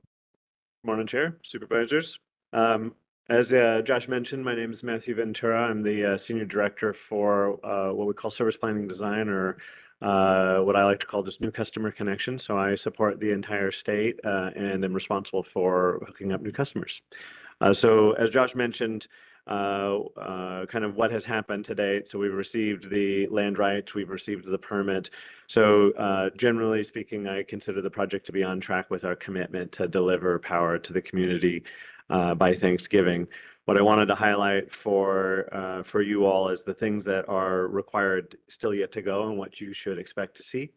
Morning, Chair, Supervisors. As Josh mentioned, my name is Matthew Ventura. I'm the Senior Director for what we call Service Planning Design, or what I like to call just new customer connection. So I support the entire state and am responsible for hooking up new customers. So as Josh mentioned, kind of what has happened to date. So we've received the land rights, we've received the permit. So generally speaking, I consider the project to be on track with our commitment to deliver power to the community by Thanksgiving. What I wanted to highlight for you all is the things that are required still yet to go and what you should expect to see.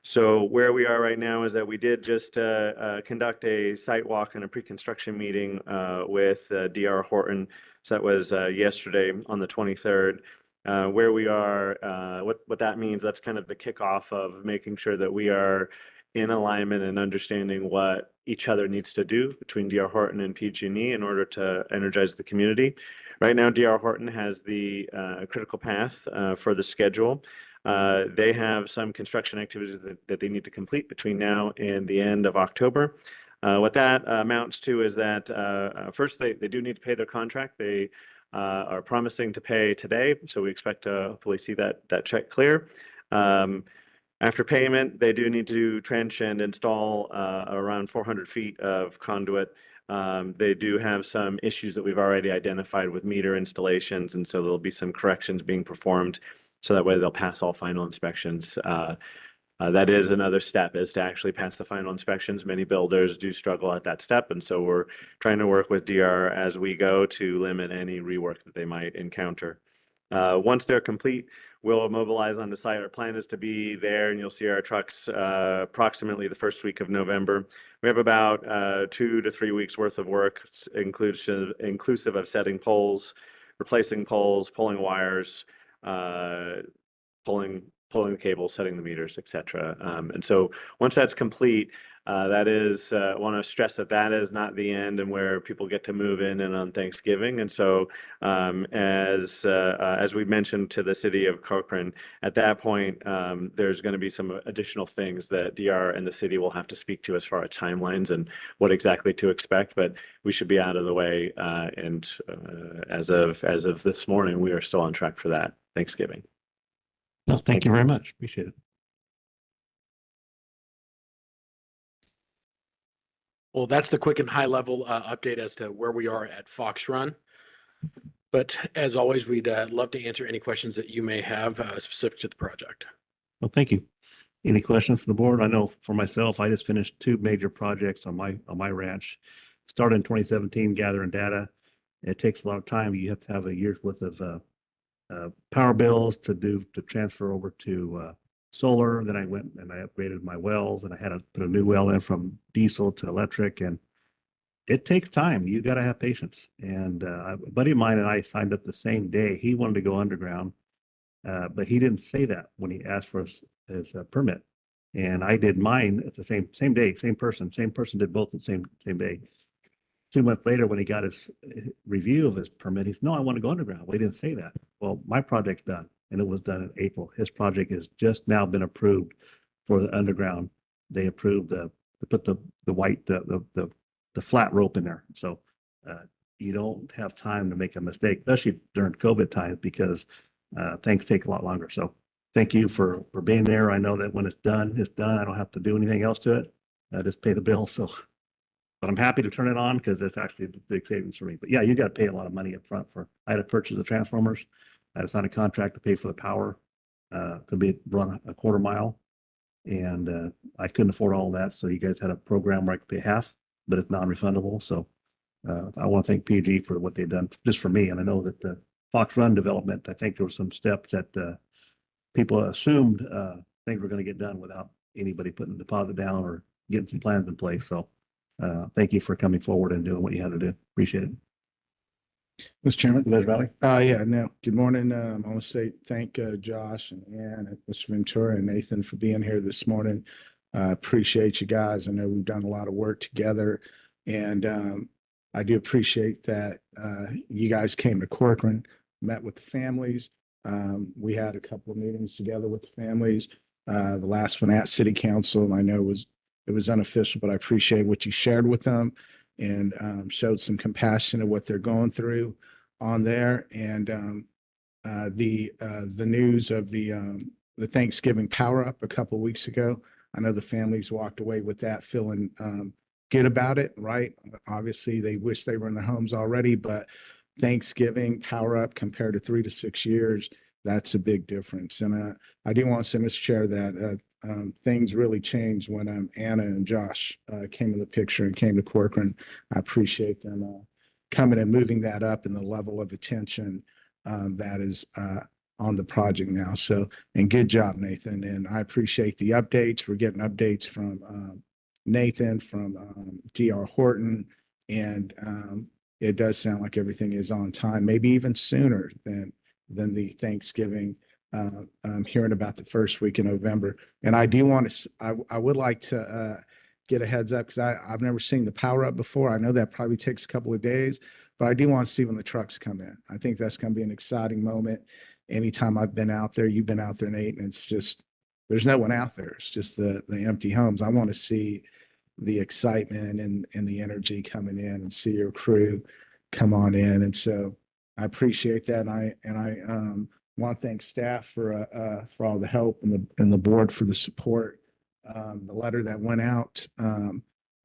So where we are right now is that we did just conduct a site walk and a pre-construction meeting with D.R. Horton. So that was yesterday on the 23rd. Where we are, what that means, that's kind of the kickoff of making sure that we are in alignment and understanding what each other needs to do between D.R. Horton and PG&E in order to energize the community. Right now, D.R. Horton has the critical path for the schedule. They have some construction activities that they need to complete between now and the end of October. What that amounts to is that first, they do need to pay their contract. They are promising to pay today, so we expect to hopefully see that check clear. After payment, they do need to trench and install around 400 feet of conduit. They do have some issues that we've already identified with meter installations, and so there'll be some corrections being performed, so that way they'll pass all final inspections. That is another step, is to actually pass the final inspections. Many builders do struggle at that step, and so we're trying to work with DR as we go to limit any rework that they might encounter. Once they're complete, we'll mobilize on the site. Our plan is to be there, and you'll see our trucks approximately the first week of November. We have about 2 to 3 weeks worth of work, inclusive of setting poles, replacing poles, pulling wires, pulling the cables, setting the meters, et cetera. And so once that's complete, that is, I want to stress that that is not the end and where people get to move in and on Thanksgiving. And so as we mentioned to the city of Corcoran, at that point, there's going to be some additional things that DR and the city will have to speak to as far as timelines and what exactly to expect, but we should be out of the way. And as of this morning, we are still on track for that Thanksgiving. No, thank you very much. Appreciate it. Well, that's the quick and high level update as to where we are at Fox Run. But as always, we'd love to answer any questions that you may have specific to the project. Well, thank you. Any questions from the board? I know for myself, I just finished 2 major projects on my ranch. Started in 2017, gathering data. It takes a lot of time. You have to have a year's worth of power bills to transfer over to solar. Then I went and I upgraded my wells, and I had to put a new well in from diesel to electric, and it takes time. You got to have patience. And a buddy of mine and I signed up the same day. He wanted to go underground, but he didn't say that when he asked for his permit. And I did mine at the same day, same person did both at the same day. 2 months later, when he got his review of his permit, he said, "No, I want to go underground." Well, he didn't say that. Well, my project's done, and it was done in April. His project has just now been approved for the underground. They approved to put the white the flat rope in there. So you don't have time to make a mistake, especially during COVID times, because things take a lot longer. So thank you for being there. I know that when it's done, it's done. I don't have to do anything else to it. I just pay the bill. So. But I'm happy to turn it on because it's actually a big savings for me. But yeah, you got to pay a lot of money up front I had to purchase the transformers. I had to sign a contract to pay for the power, to be run a quarter mile. And I couldn't afford all that. So you guys had a program where I could pay half, but it's non-refundable. So I want to thank PG for what they've done just for me. And I know that the Fox Run development, I think there were some steps that people assumed things were going to get done without anybody putting a deposit down or getting some plans in place. So thank you for coming forward and doing what you had to do. Appreciate it. Mr. Chairman. Les Valley. Yeah, no, good morning. I want to say thank Josh and Ann and Mr. Ventura and Nathan for being here this morning. Appreciate you guys. I know we've done a lot of work together, and I do appreciate that you guys came to Corcoran, met with the families. We had a couple of meetings together with the families. The last one at City Council, and I know it was unofficial, but I appreciate what you shared with them and showed some compassion of what they're going through on there. And the news of the Thanksgiving power up a couple of weeks ago, I know the families walked away with that feeling good about it, right? Obviously, they wish they were in their homes already, but Thanksgiving power up compared to 3 to 6 years, that's a big difference. And I do want to say, Mr. Chair, that things really changed when Anna and Josh came in the picture and came to Corcoran. I appreciate them coming and moving that up in the level of attention that is on the project now. So, and good job, Nathan. And I appreciate the updates. We're getting updates from Nathan, from DR Horton, and it does sound like everything is on time, maybe even sooner than the Thanksgiving. I'm hearing about the first week in November. And I do want to, I would like to get a heads up, because I've never seen the power up before. I know that probably takes a couple of days, but I do want to see when the trucks come in. I think that's going to be an exciting moment. Anytime I've been out there, you've been out there, Nate, and it's just, there's no one out there. It's just the empty homes. I want to see the excitement and the energy coming in and see your crew come on in. And so I appreciate that. And I want to thank staff for all the help and the board for the support. The letter that went out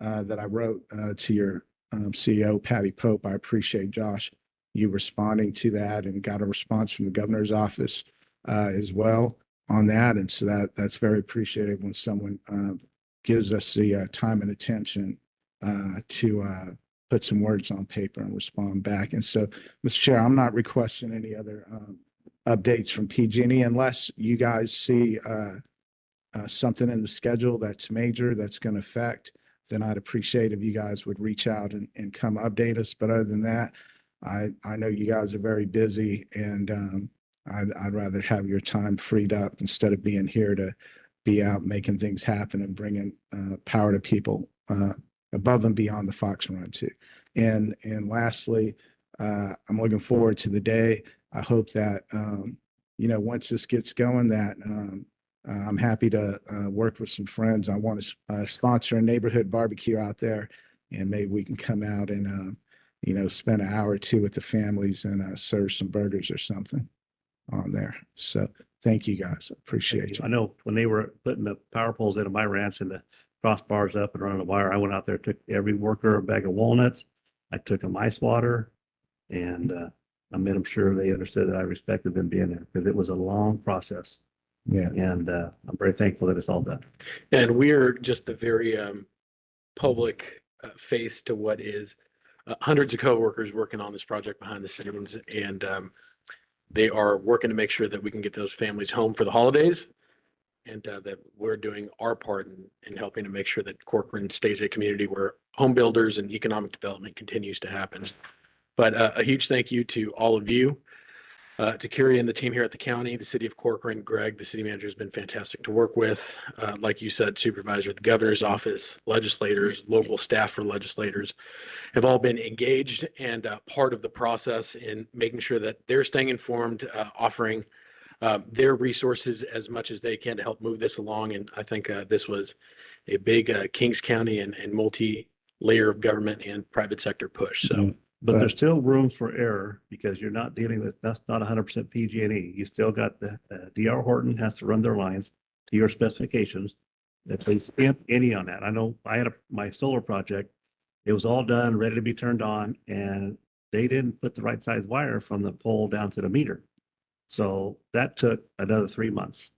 that I wrote to your CEO, Patty Pope, I appreciate, Josh, you responding to that, and got a response from the governor's office as well on that. And so that's very appreciated when someone gives us the time and attention to put some words on paper and respond back. And so, Mr. Chair, I'm not requesting any other updates from PG&E unless you guys see something in the schedule that's major, that's going to affect, then I'd appreciate if you guys would reach out and come update us. But other than that, I know you guys are very busy, and I'd rather have your time freed up instead of being here to be out making things happen and bringing power to people above and beyond the Fox Run too. And lastly, I'm looking forward to the day. I hope that, once this gets going, that I'm happy to work with some friends. I want to sponsor a neighborhood barbecue out there, and maybe we can come out and, spend an hour or two with the families and serve some burgers or something on there. So thank you guys. Appreciate you. I know when they were putting the power poles into my ranch and the crossbars up and running the wire, I went out there, took every worker a bag of walnuts. I took them ice water, and I made them sure they understood that I respected them being there, because it was a long process. Yeah. And I'm very thankful that it's all done. And we're just the very public face to what is hundreds of coworkers working on this project behind the scenes, and they are working to make sure that we can get those families home for the holidays, and that we're doing our part in helping to make sure that Corcoran stays a community where home builders and economic development continues to happen. But a huge thank you to all of you, to Carrie and the team here at the county, the city of Corcoran. Greg, the city manager, has been fantastic to work with. Like you said, Supervisor, the governor's office, legislators, local staff for legislators have all been engaged and part of the process in making sure that they're staying informed, offering their resources as much as they can to help move this along. And I think this was a big Kings County and multi-layer of government and private sector push. So. But there's still room for error, because you're not dealing with, that's not 100% PG&E. You still got the DR Horton has to run their lines to your specifications. If they skimp any on that, I know I had my solar project, it was all done, ready to be turned on, and they didn't put the right size wire from the pole down to the meter. So that took another 3 months.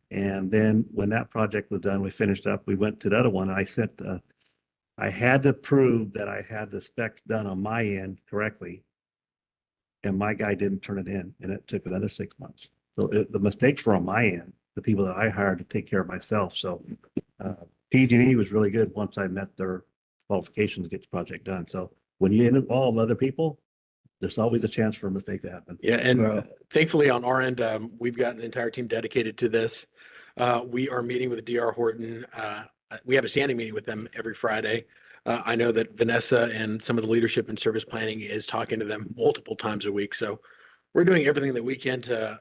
And then when that project was done, we finished up, we went to the other one, and I had to prove that I had the specs done on my end correctly, and my guy didn't turn it in, and it took another 6 months. So the mistakes were on my end, the people that I hired to take care of myself. So PG&E was really good once I met their qualifications to get the project done. So when you involve other people, there's always a chance for a mistake to happen. Yeah, and thankfully on our end, we've got an entire team dedicated to this. We are meeting with DR Horton. We have a standing meeting with them every Friday. I know that Vanessa and some of the leadership and service planning is talking to them multiple times a week. So we're doing everything that we can to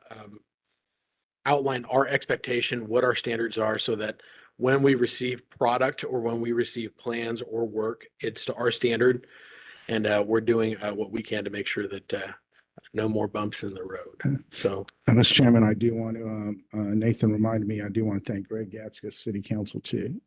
outline our expectation, what our standards are, so that when we receive product or when we receive plans or work, it's to our standard. And we're doing what we can to make sure that no more bumps in the road. So, Mr. Chairman, I do want to, Nathan reminded me, I do want to thank Greg Gatzka, City Council too,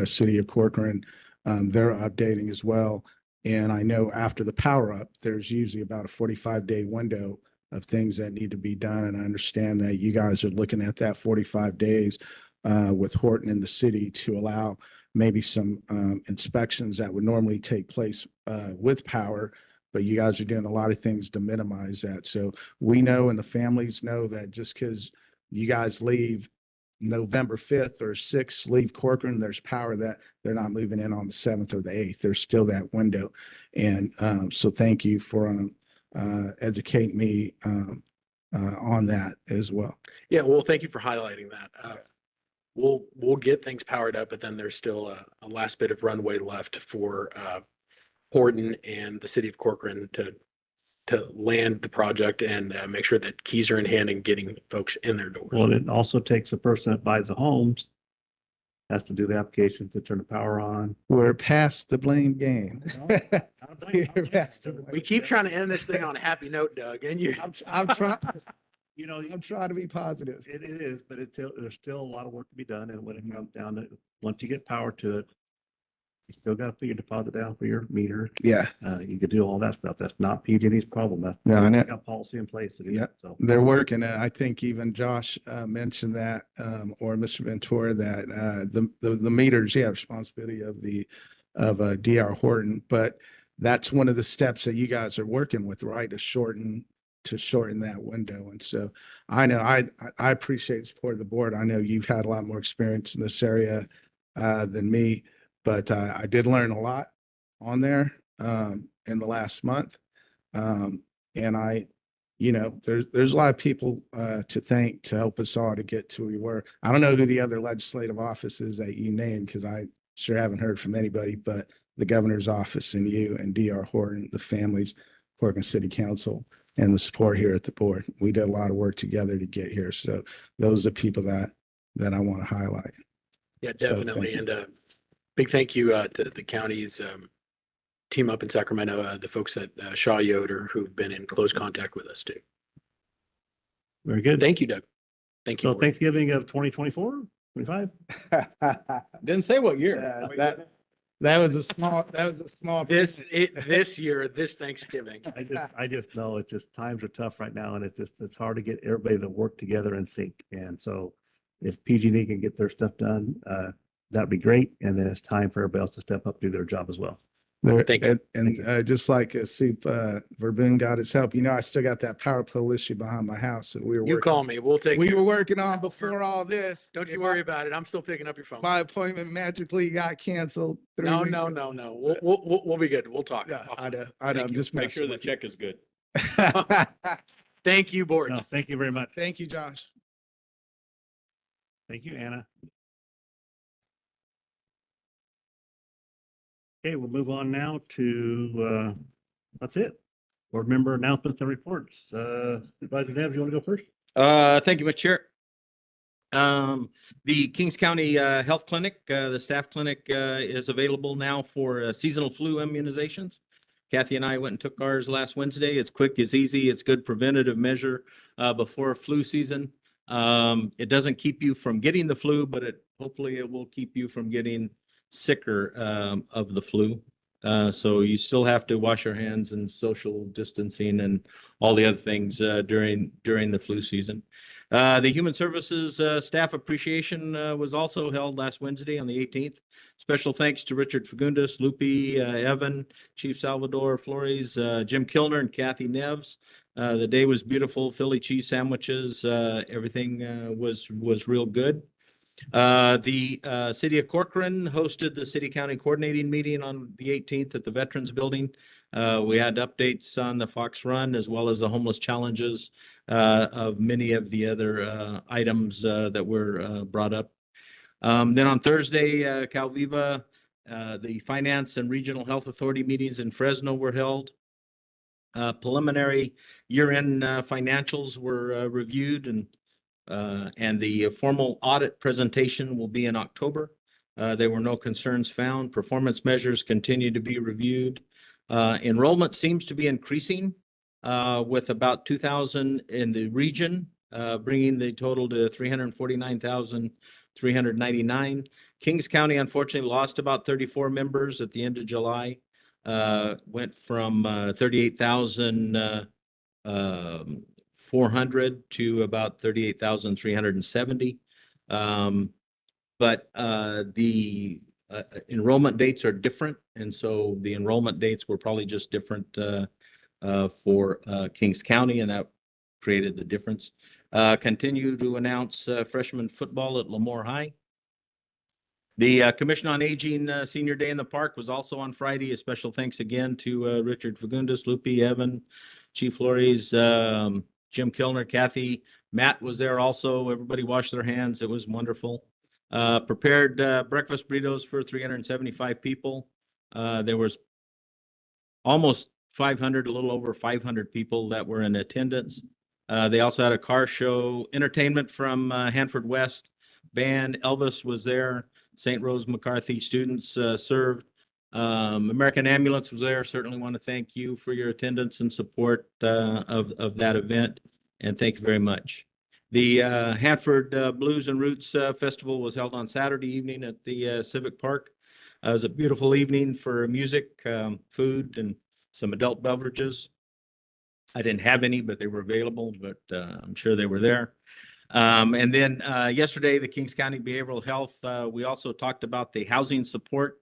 City of Corcoran. They're updating as well. And I know after the power up, there's usually about a 45-day window of things that need to be done. And I understand that you guys are looking at that 45 days with Horton in the city to allow maybe some inspections that would normally take place with power, but you guys are doing a lot of things to minimize that. So we know, and the families know, that just because you guys leave November 5th or 6th, leave Corcoran, there's power that they're not moving in on the 7th or the 8th. There's still that window. And so thank you for educating me on that as well. yeah, well, thank you for highlighting that. We'll get things powered up, but then there's still a last bit of runway left for Horton and the city of Corcoran to land the project and make sure that keys are in hand and getting folks in their doors. Well, it also takes a person that buys a home has to do the application to turn the power on. We're past the blame game. We're past the blame. We keep trying to end this thing on a happy note, Doug, and you. I'm trying, You know, I'm trying to be positive. it is, but there's still a lot of work to be done. And when it comes down to, once you get power to it, you still got to put your deposit down for your meter. Yeah. You could do all that stuff. That's not PG&E's problem. That's, No, I know. they got policy in place to do Yeah. that. So They're working. I think even Josh mentioned that, or Mr. Ventura, that the meters, yeah, responsibility of DR Horton, but that's one of the steps that you guys are working with, right? To shorten that window. And so I know I appreciate the support of the board. I know you've had a lot more experience in this area than me, but I did learn a lot on there in the last month. And there's a lot of people to thank to help us all to get to where we were. I don't know who the other legislative offices that you named, because I sure haven't heard from anybody, but the governor's office and you and DR Horton, the families, Corcoran City Council, and the support here at the board. We did a lot of work together to get here. So those are people that I want to highlight. Yeah, So, definitely. thank you. And big thank you to the county's team up in Sacramento, the folks at Shaw Yoder who've been in close contact with us too. very good. Thank you, Doug. Thank you. So Board. Thanksgiving of 2024, 25. Didn't say what year. That was a small. This year, this Thanksgiving. I just know it's just times are tough right now, and it's hard to get everybody to work together in sync. And so if PG&E can get their stuff done, that'd be great. And then it's time for everybody else to step up, do their job as well. Thank you. And just like Verboon got his help, I still got that power pole issue behind my house that we were You call me. We'll take. we were working on before all this. Don't you worry about it. I'm still picking up your phone. My appointment magically got canceled. No. We'll be good. We'll talk. Yeah, I know. Thank I'm you. just Make messing sure the with you. check is good. Thank you, board. No, thank you very much. Thank you, Josh. Thank you, Anna. Okay, we'll move on now to, that's it. Board member announcements and reports. Supervisor Neves, you want to go first? Thank you, Mr. Chair. The Kings County Health Clinic, the staff clinic is available now for seasonal flu immunizations. Kathy and I went and took ours last Wednesday. It's quick, it's easy, it's good preventative measure before flu season. It doesn't keep you from getting the flu, but hopefully it will keep you from getting sicker of the flu. So you still have to wash your hands and social distancing and all the other things during the flu season. The Human Services Staff Appreciation was also held last Wednesday on the 18th. Special thanks to Richard Fagundes, Lupe, Evan, Chief Salvador Flores, Jim Kilner, and Kathy Neves. The day was beautiful. Philly cheese sandwiches. Everything was real good. The City of Corcoran hosted the City County Coordinating Meeting on the 18th at the Veterans Building. We had updates on the Fox Run as well as the homeless challenges of many of the other items that were brought up. Then on Thursday, Calviva, the Finance and Regional Health Authority meetings in Fresno were held. Preliminary year-end financials were reviewed, and the formal audit presentation will be in October. There were no concerns found. Performance measures continue to be reviewed. Enrollment seems to be increasing with about 2,000 in the region, bringing the total to 349,399. Kings County unfortunately lost about 34 members at the end of July. Went from 38,400 to about 38,370. But the enrollment dates are different. And so the enrollment dates were probably just different for Kings County, and that created the difference. Continue to announce freshman football at Lemoore High. The Commission on Aging Senior Day in the Park was also on Friday. A special thanks again to Richard Fagundes, Lupe, Evan, Chief Flores, Jim Kilner, Kathy. Matt was there also. Everybody washed their hands. It was wonderful. Prepared breakfast burritos for 375 people. There was almost 500, a little over 500 people that were in attendance. They also had a car show, entertainment from Hanford West. Band Elvis was there. St. Rose McCarthy students served. American Ambulance was there. Certainly want to thank you for your attendance and support of that event, and thank you very much. The Hanford Blues and Roots Festival was held on Saturday evening at the Civic Park. It was a beautiful evening for music, food, and some adult beverages. I didn't have any, but they were available, but I'm sure they were there. And then yesterday, the Kings County Behavioral Health, we also talked about the housing support,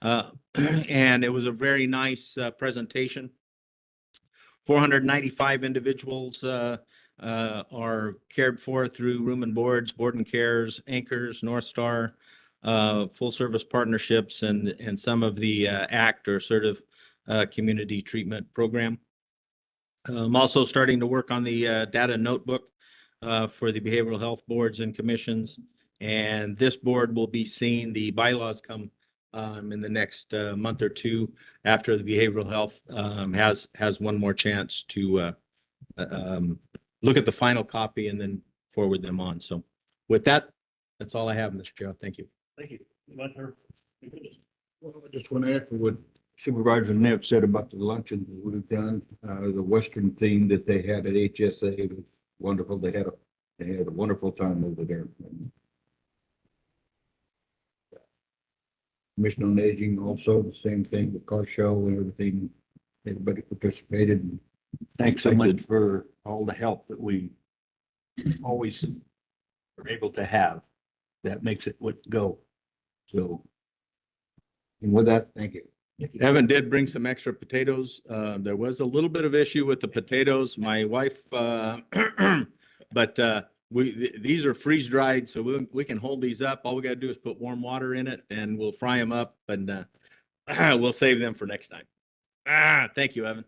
and it was a very nice presentation. 495 individuals are cared for through room and boards, board and cares, anchors, North Star, full service partnerships, and some of the ACT or assertive community treatment program. I'm also starting to work on the data notebook for the behavioral health boards and commissions. And this board will be seeing the bylaws come in the next month or two after the behavioral health has one more chance to look at the final copy and then forward them on. So with that, that's all I have, Mr. Chair. Thank you. Thank you. Well, I just want to echo what Supervisor Neff said about the luncheon that we've done. The Western theme that they had at HSA was wonderful. They had a wonderful time over there. Commission on Aging also the same thing, the car show and everything. Everybody participated. Thanks so much for all the help that we always are able to have. That makes it go. So, and with that, thank you. Evan did bring some extra potatoes. There was a little bit of issue with the potatoes. My wife, but these are freeze dried, so we can hold these up. All we got to do is put warm water in it, and we'll fry them up, and we'll save them for next time. Thank you, Evan.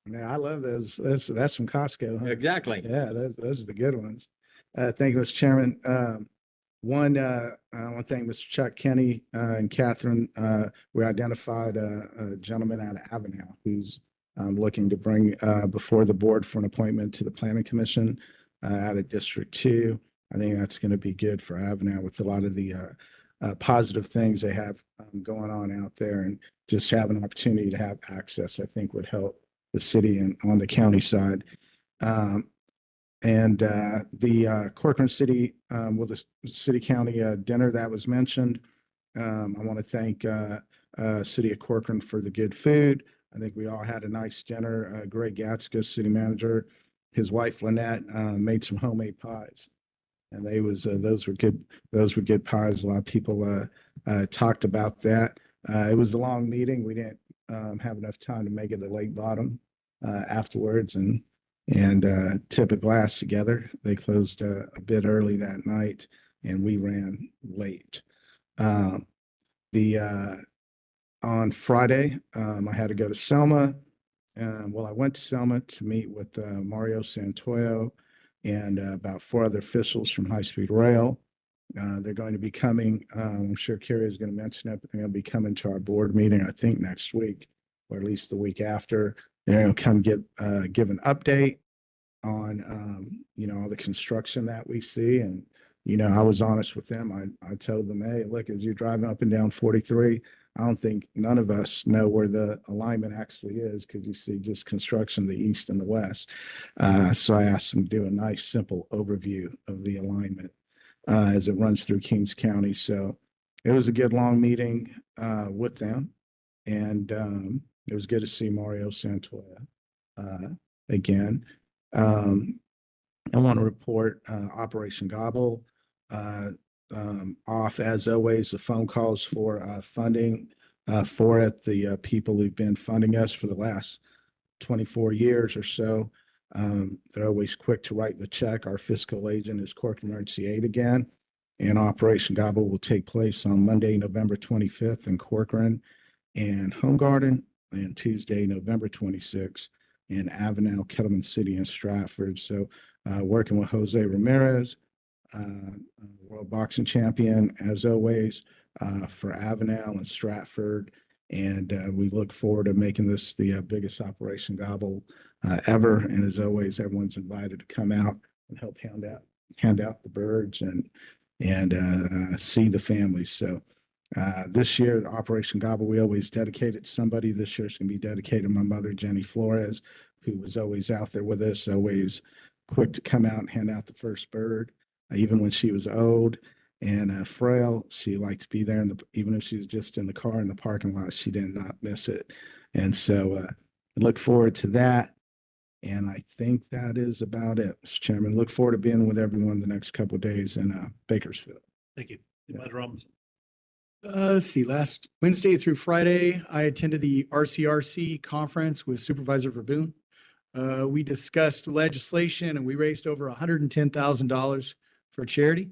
Yeah, I love those. That's from Costco. Huh? Exactly. Yeah, those are the good ones. Thank you, Mr. Chairman. I want to thank Mr. Chuck Kenny and Catherine. We identified a gentleman out of Avenel who's looking to bring before the board for an appointment to the Planning Commission out of District 2. I think that's going to be good for Avenel with a lot of the positive things they have going on out there, and just have an opportunity to have access, I think, would help the city and on the county side. And the Corcoran City, well, the city county dinner that was mentioned. I want to thank City of Corcoran for the good food. I think we all had a nice dinner. Greg Gatska, city manager, his wife Lynette made some homemade pies, and those were good. Those were good pies. A lot of people talked about that. It was a long meeting. We didn't have enough time to make it to Lake Bottom afterwards, and tip a glass together. They closed a bit early that night, and we ran late. On Friday, I had to go to Selma. Well, I went to Selma to meet with Mario Santoyo and about 4 other officials from High Speed Rail. They're going to be coming. I'm sure Carrie is going to mention it, but they're going to be coming to our board meeting, I think, next week, or at least the week after. They're going to come give an update on all the construction that we see. And I was honest with them. I told them, hey, look, as you're driving up and down 43, I don't think none of us know where the alignment actually is, because you see just construction to the east and the west. So I asked them to do a nice simple overview of the alignment as it runs through Kings County. So it was a good long meeting with them, and it was good to see Mario Santoya again. I want to report Operation Gobble off as always. The phone calls for funding for it. The people who've been funding us for the last 24 years or so, they're always quick to write the check. Our fiscal agent is Corcoran Emergency Aid again, and Operation Gobble will take place on Monday, November 25th in Corcoran and Home Garden, and Tuesday, November 26th in Avenel, Kettleman City, and Stratford. So working with Jose Ramirez, world boxing champion, as always, for Avenel and Stratford. And we look forward to making this the biggest Operation Gobble ever. And as always, everyone's invited to come out and help hand out the birds and see the families. So this year, the Operation Gobble, we always dedicate it to somebody. This year it's going to be dedicated to my mother, Jenny Flores, who was always out there with us, always quick to come out and hand out the first bird. Even when she was old and frail, she liked to be there. Even if she was just in the car in the parking lot, she did not miss it. And so I look forward to that. And I think that is about it, Mr. Chairman. Look forward to being with everyone the next couple of days in Bakersfield. Thank you. Supervisor Robinson. Let's see, last Wednesday through Friday, I attended the RCRC conference with Supervisor Verboen. We discussed legislation and we raised over $110,000 for charity.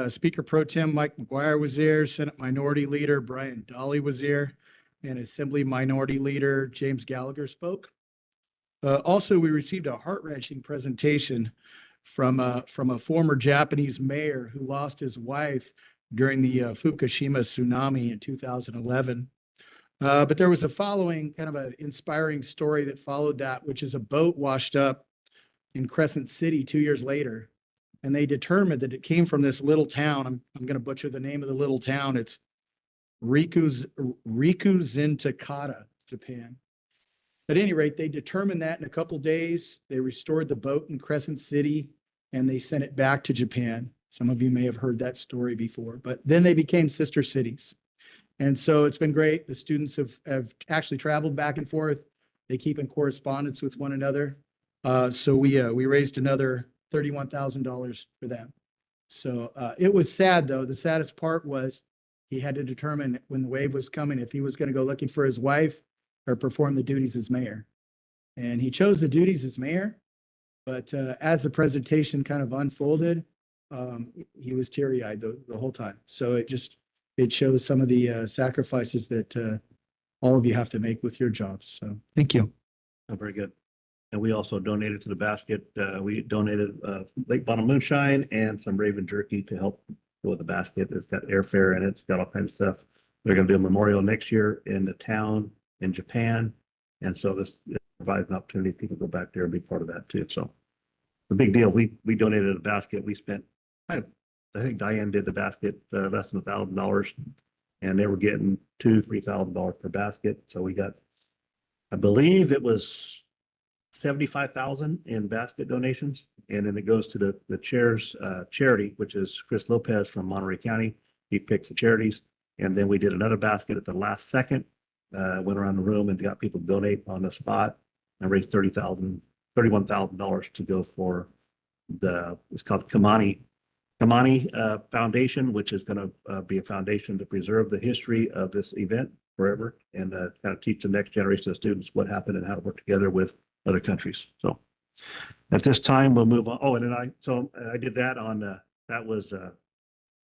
Speaker Pro Tem Mike McGuire was there, Senate Minority Leader Brian Dolly was there, and Assembly Minority Leader James Gallagher spoke. Also, we received a heart-wrenching presentation from a former Japanese mayor who lost his wife during the Fukushima tsunami in 2011. But there was a following kind of an inspiring story that followed that, which is a boat washed up in Crescent City 2 years later. And they determined that it came from this little town. I'm going to butcher the name of the little town. It's Rikuzentakata, Japan. At any rate, they determined that in a couple of days. They restored the boat in Crescent City and they sent it back to Japan. Some of you may have heard that story before, but then they became sister cities. And so it's been great. The students have actually traveled back and forth. They keep in correspondence with one another. So we raised another $31,000 for them. So it was sad though. The saddest part was he had to determine when the wave was coming if he was going to go looking for his wife or perform the duties as mayor. And he chose the duties as mayor, but as the presentation kind of unfolded, he was teary-eyed the whole time. So it shows some of the sacrifices that all of you have to make with your jobs. So thank you. Oh, very good. And we also donated to the basket. We donated Lake Bottom Moonshine and some Raven Jerky to help go with the basket. It's got airfare in it. It's got all kinds of stuff. They're going to do a memorial next year in the town in Japan. And so this provides an opportunity for people to go back there and be part of that too. So the big deal. We donated a basket. We spent, I think Diane did the basket less than $1,000, and they were getting $2,000-3,000 per basket. So we got, I believe it was 75,000 in basket donations, and then it goes to the chair's charity, which is Chris Lopez from Monterey County. He picks the charities, and then we did another basket at the last second. Went around the room and got people to donate on the spot and raised $31,000 to go for it's called Kamani Foundation, which is going to be a foundation to preserve the history of this event forever and kind of teach the next generation of students what happened and how to work together with other countries. So at this time, we'll move on. Oh, and then I did that on, that was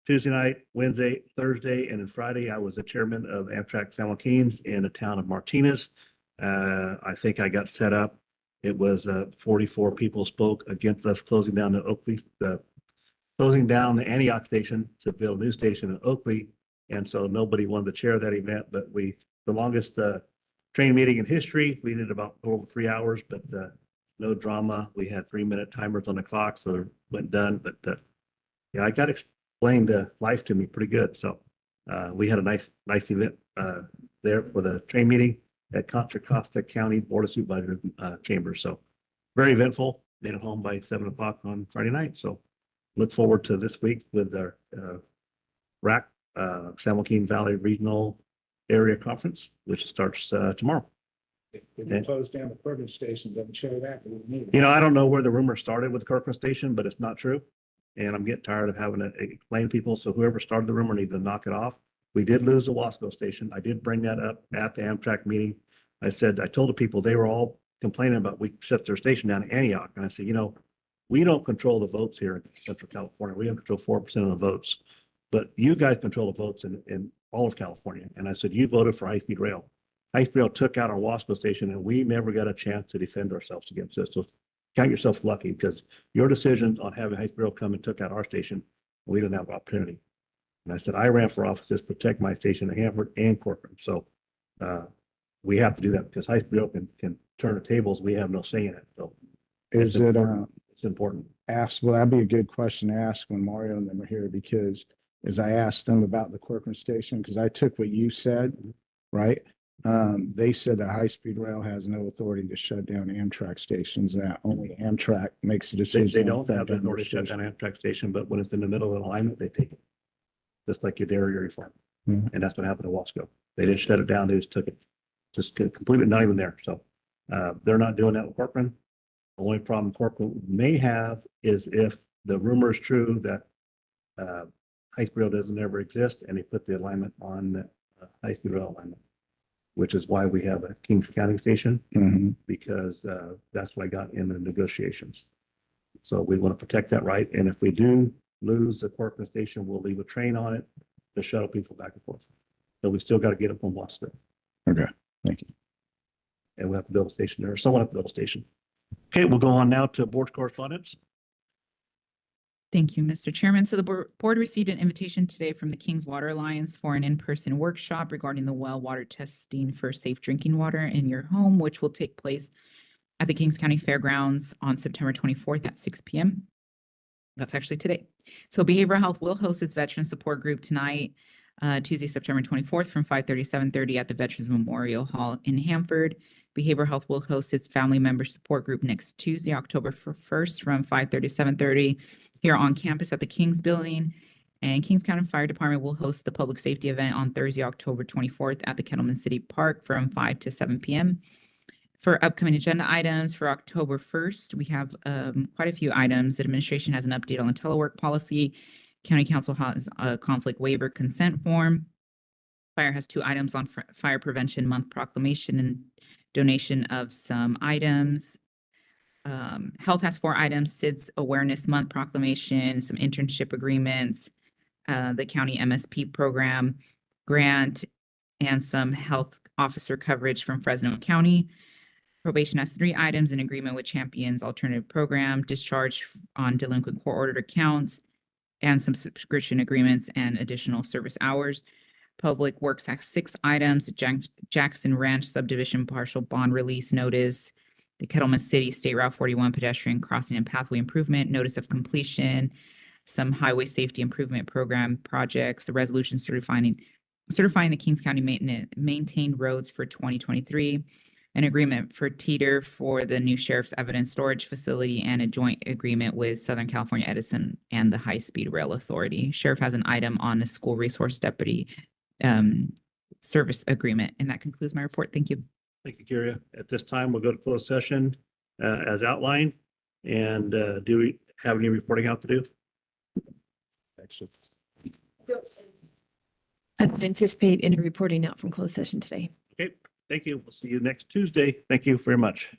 Tuesday night, Wednesday, Thursday, and then Friday, I was the chairman of Amtrak San Joaquin's in the town of Martinez. I think I got set up. It was 44 people spoke against us closing down closing down the Antioch station to build a new station in Oakley. And so nobody wanted to chair that event, but the longest train meeting in history, we did about over 3 hours, but no drama. We had 3-minute timers on the clock, so it went done. But yeah, I got explained life to me pretty good. So we had a nice event there for the train meeting at Contra Costa County Board of Supervisors chambers. So very eventful. Made it home by 7 o'clock on Friday night. So look forward to this week with our RAC, San Joaquin Valley Regional Area Conference, which starts tomorrow. If you close down the Kirkland station, doesn't show that. I don't know where the rumor started with the Kirkland station, but it's not true. And I'm getting tired of having to explain to people. So whoever started the rumor needs to knock it off. We did lose the Wasco station. I did bring that up at the Amtrak meeting. I told the people, they were all complaining about we shut their station down in Antioch. And I said, we don't control the votes here in Central California. We don't control 4% of the votes, but you guys control the votes in all of California. And I said, you voted for high-speed rail. High-speed rail took out our Wasco station and we never got a chance to defend ourselves against this. So count yourself lucky because your decision on having high-speed rail come and took out our station, we didn't have an opportunity. And I said, I ran for office to protect my station in Hanford and Corcoran. So we have to do that because high-speed rail can turn the tables. We have no say in it. So it's important. ask, well, that'd be a good question to ask when Mario and them are here, because as I asked them about the Corcoran station, because I took what you said, right? They said that high-speed rail has no authority to shut down Amtrak stations, that only Amtrak makes the They decision. don't on have the shutting authority to shut station. down Amtrak station, but when it's in the middle of an alignment, they take it. Just like your dairy reform. Mhm. And that's what happened to Wasco. They didn't shut it down, they just took it. Just completely not even there. So they're not doing that with Corcoran. The only problem Corcoran may have is if the rumor is true that high-speed rail doesn't ever exist and they put the alignment on the high-speed rail alignment, which is why we have a Kings County station, Mhm. because that's what I got in the negotiations. So we want to protect that right. And if we do lose the Corcoran station, we'll leave a train on it to shuttle people back and forth. So we still got to get it from Wasco. Okay, thank you. And we have to build a station there, or someone have to build a station. Okay, we'll go on now to board correspondence. Thank you, Mr. Chairman. So the board received an invitation today from the Kings Water Alliance for an in-person workshop regarding the well water testing for safe drinking water in your home, which will take place at the Kings County Fairgrounds on September 24th at 6 p.m. That's actually today. So Behavioral Health will host its Veteran Support Group tonight, Tuesday, September 24th from 5:30 to 7:30 at the Veterans Memorial Hall in Hanford. Behavioral Health will host its Family Member Support Group next Tuesday, October 1st from 5:30 to 7:30 here on campus at the Kings Building. And Kings County Fire Department will host the public safety event on Thursday, October 24th at the Kettleman City Park from 5 to 7 p.m. For upcoming agenda items for October 1st, we have quite a few items. The administration has an update on the telework policy. County Council has a conflict waiver consent form. Fire has 2 items on Fire Prevention Month proclamation and donation of some items. Health has 4 items: SIDS Awareness Month proclamation, some internship agreements, the county MSP program grant, and some health officer coverage from Fresno County. Probation has 3 items: in agreement with Champions Alternative Program, discharge on delinquent court-ordered accounts, and some subscription agreements and additional service hours. Public Works has 6 items: Jackson Ranch subdivision partial bond release notice, the Kettleman City State Route 41 pedestrian crossing and pathway improvement notice of completion, some highway safety improvement program projects, the resolution certifying the Kings County maintained roads for 2023, an agreement for Teeter for the new sheriff's evidence storage facility, and a joint agreement with Southern California Edison and the High Speed Rail Authority. Sheriff has an item on the school resource deputy service agreement. And that concludes my report. Thank you. Thank you, Kyria. At this time, we'll go to closed session as outlined. And do we have any reporting out to do? Actually, I don't anticipate any reporting out from closed session today. Okay, thank you. We'll see you next Tuesday. Thank you very much.